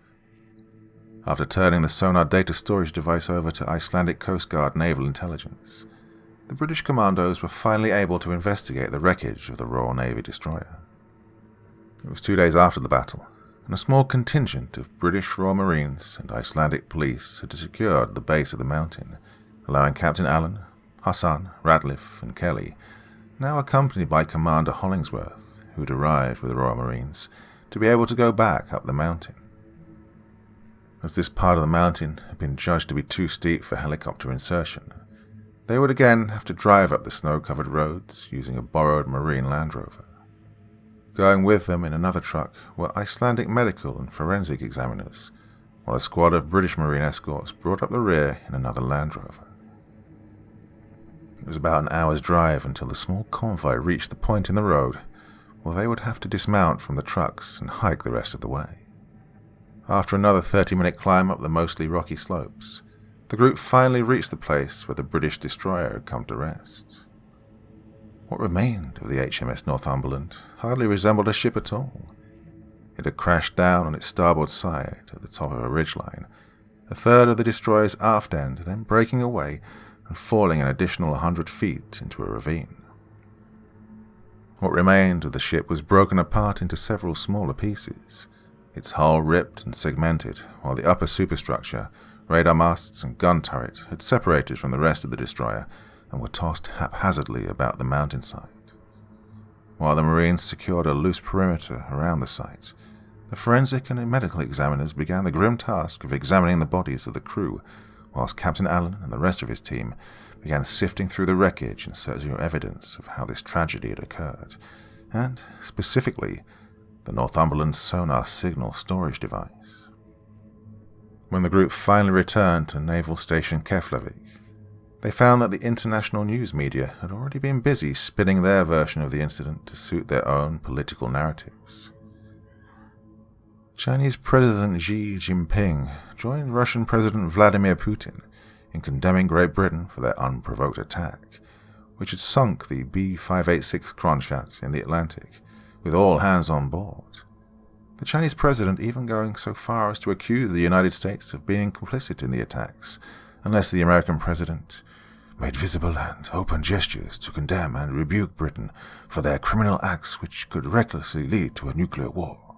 After turning the sonar data storage device over to Icelandic Coast Guard Naval Intelligence, the British commandos were finally able to investigate the wreckage of the Royal Navy destroyer. It was 2 days after the battle, and a small contingent of British Royal Marines and Icelandic police had secured the base of the mountain, allowing Captain Allen, Hassan, Ratliff, and Kelly, now accompanied by Commander Hollingsworth, who had arrived with the Royal Marines, to be able to go back up the mountain. As this part of the mountain had been judged to be too steep for helicopter insertion, they would again have to drive up the snow-covered roads using a borrowed Marine Land Rover. Going with them in another truck were Icelandic medical and forensic examiners, while a squad of British Marine escorts brought up the rear in another Land Rover. It was about an hour's drive until the small convoy reached the point in the road where they would have to dismount from the trucks and hike the rest of the way. After another 30-minute climb up the mostly rocky slopes, the group finally reached the place where the British destroyer had come to rest. What remained of the HMS Northumberland hardly resembled a ship at all. It had crashed down on its starboard side at the top of a ridgeline, a third of the destroyer's aft end then breaking away and falling an additional 100 feet into a ravine. What remained of the ship was broken apart into several smaller pieces, its hull ripped and segmented, while the upper superstructure, radar masts and gun turret had separated from the rest of the destroyer and were tossed haphazardly about the mountainside. While the Marines secured a loose perimeter around the site, the forensic and medical examiners began the grim task of examining the bodies of the crew, whilst Captain Allen and the rest of his team began sifting through the wreckage in search of evidence of how this tragedy had occurred, and, specifically, the Northumberland's sonar signal storage device. When the group finally returned to Naval Station Keflavik, they found that the international news media had already been busy spinning their version of the incident to suit their own political narratives. Chinese President Xi Jinping joined Russian President Vladimir Putin in condemning Great Britain for their unprovoked attack, which had sunk the B-586 Kronstadt in the Atlantic, with all hands on board. The Chinese president even going so far as to accuse the United States of being complicit in the attacks, unless the American president made visible and open gestures to condemn and rebuke Britain for their criminal acts which could recklessly lead to a nuclear war.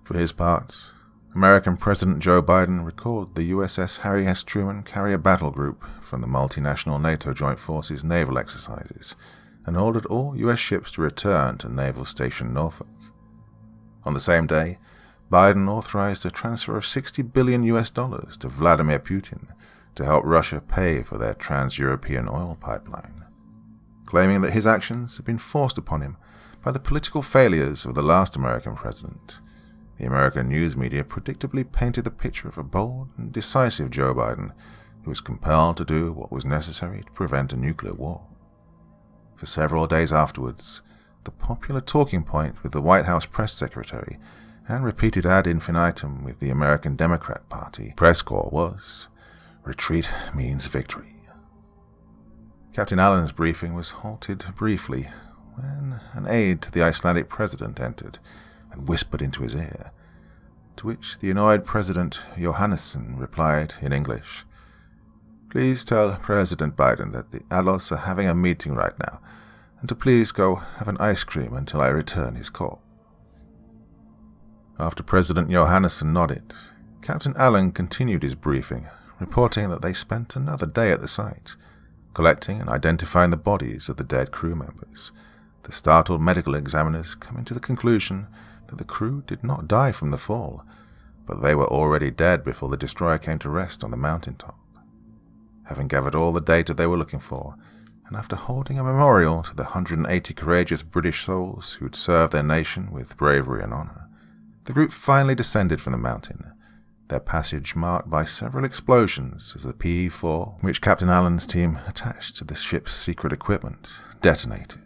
For his part, American President Joe Biden recalled the USS Harry S. Truman carrier battle group from the multinational NATO Joint Forces naval exercises and ordered all US ships to return to Naval Station Norfolk. On the same day, Biden authorized a transfer of $60 billion to Vladimir Putin to help Russia pay for their trans-European oil pipeline, claiming that his actions had been forced upon him by the political failures of the last American president. The American news media predictably painted the picture of a bold and decisive Joe Biden who was compelled to do what was necessary to prevent a nuclear war. For several days afterwards, the popular talking point with the White House press secretary and repeated ad infinitum with the American Democrat Party press corps was, "Retreat means victory." Captain Allen's briefing was halted briefly when an aide to the Icelandic president entered and whispered into his ear, to which the annoyed President Johannesson replied in English, "Please tell President Biden that the adults are having a meeting right now, and to please go have an ice cream until I return his call." After President Johannesson nodded, Captain Allen continued his briefing, reporting that they spent another day at the site, collecting and identifying the bodies of the dead crew members, the startled medical examiners coming to the conclusion that the crew did not die from the fall, but they were already dead before the destroyer came to rest on the mountaintop. Having gathered all the data they were looking for, and after holding a memorial to the 180 courageous British souls who had served their nation with bravery and honor, the group finally descended from the mountain, their passage marked by several explosions as the PE-4, which Captain Allen's team attached to the ship's secret equipment, detonated.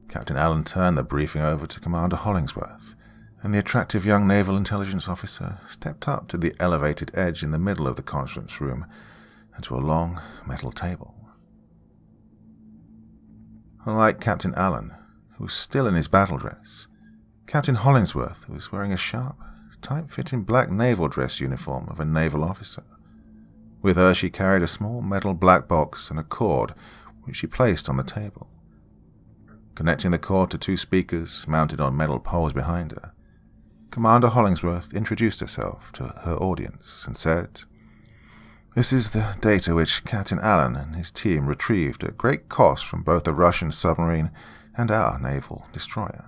Captain Allen turned the briefing over to Commander Hollingsworth, and the attractive young naval intelligence officer stepped up to the elevated edge in the middle of the conference room and to a long metal table. Unlike Captain Allen, who was still in his battle dress, Captain Hollingsworth was wearing a sharp, tight-fitting black naval dress uniform of a naval officer. With her she carried a small metal black box and a cord which she placed on the table. Connecting the cord to 2 speakers mounted on metal poles behind her, Commander Hollingsworth introduced herself to her audience and said, "This is the data which Captain Allen and his team retrieved at great cost from both the Russian submarine and our naval destroyer.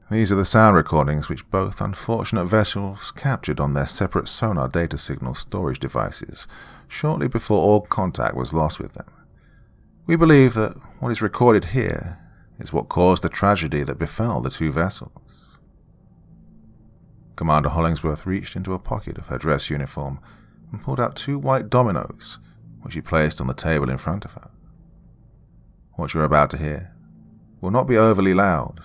These are the sound recordings which both unfortunate vessels captured on their separate sonar data signal storage devices shortly before all contact was lost with them. We believe that what is recorded here is what caused the tragedy that befell the 2 vessels." Commander Hollingsworth reached into a pocket of her dress uniform and pulled out 2 white dominoes, which she placed on the table in front of her. What you're about to hear will not be overly loud,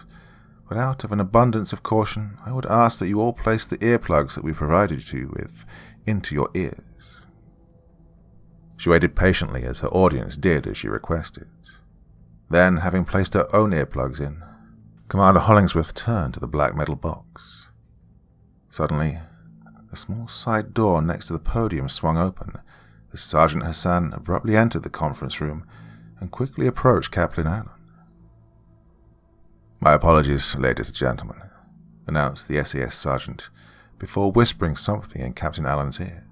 but out of an abundance of caution, I would ask that you all place the earplugs that we provided you with into your ears. She waited patiently as her audience did as she requested. Then, having placed her own earplugs in, Commander Hollingsworth turned to the black metal box. Suddenly, a small side door next to the podium swung open as Sergeant Hassan abruptly entered the conference room and quickly approached Captain Allen. "My apologies, ladies and gentlemen," announced the SAS sergeant before whispering something in Captain Allen's ear.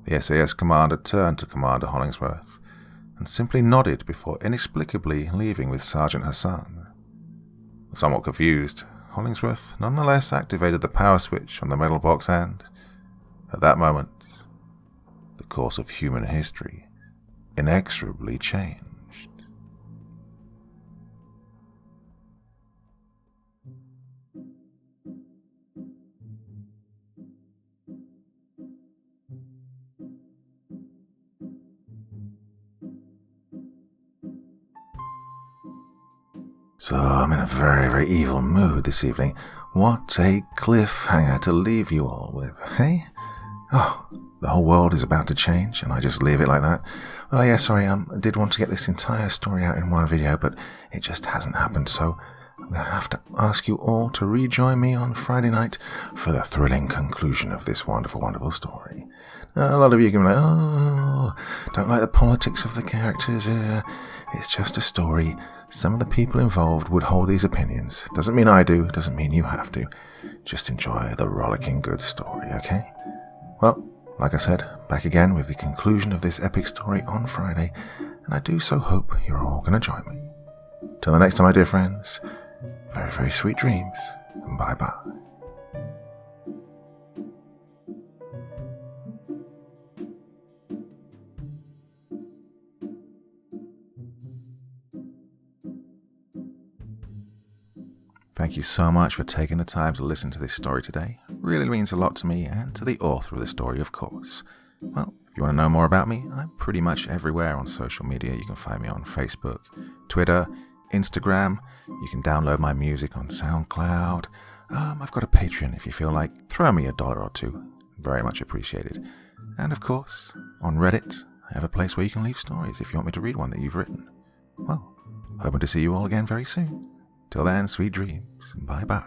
The SAS commander turned to Commander Hollingsworth and simply nodded before inexplicably leaving with Sergeant Hassan. Somewhat confused, Hollingsworth nonetheless activated the power switch on the metal box and, at that moment, the course of human history inexorably changed. So I'm in a very, very evil mood this evening. What a cliffhanger to leave you all with, hey? Oh, the whole world is about to change and I just leave it like that? Oh yeah, sorry, I did want to get this entire story out in one video, but it just hasn't happened, so I'm going to have to ask you all to rejoin me on Friday night for the thrilling conclusion of this wonderful, wonderful story. A lot of you can be like, oh, don't like the politics of the characters. It's just a story. Some of the people involved would hold these opinions. Doesn't mean I do, doesn't mean you have to. Just enjoy the rollicking good story, okay? Well, like I said, back again with the conclusion of this epic story on Friday, and I do so hope you're all going to join me. Till the next time, my dear friends, very, very sweet dreams, and bye-bye. Thank you so much for taking the time to listen to this story today. It really means a lot to me and to the author of the story, of course. Well, if you want to know more about me, I'm pretty much everywhere on social media. You can find me on Facebook, Twitter, Instagram. You can download my music on SoundCloud. I've got a Patreon if you feel like. Throw me $1 or $2. Very much appreciated. And of course, on Reddit, I have a place where you can leave stories if you want me to read one that you've written. Well, hoping to see you all again very soon. Till then, sweet dreams, and bye-bye.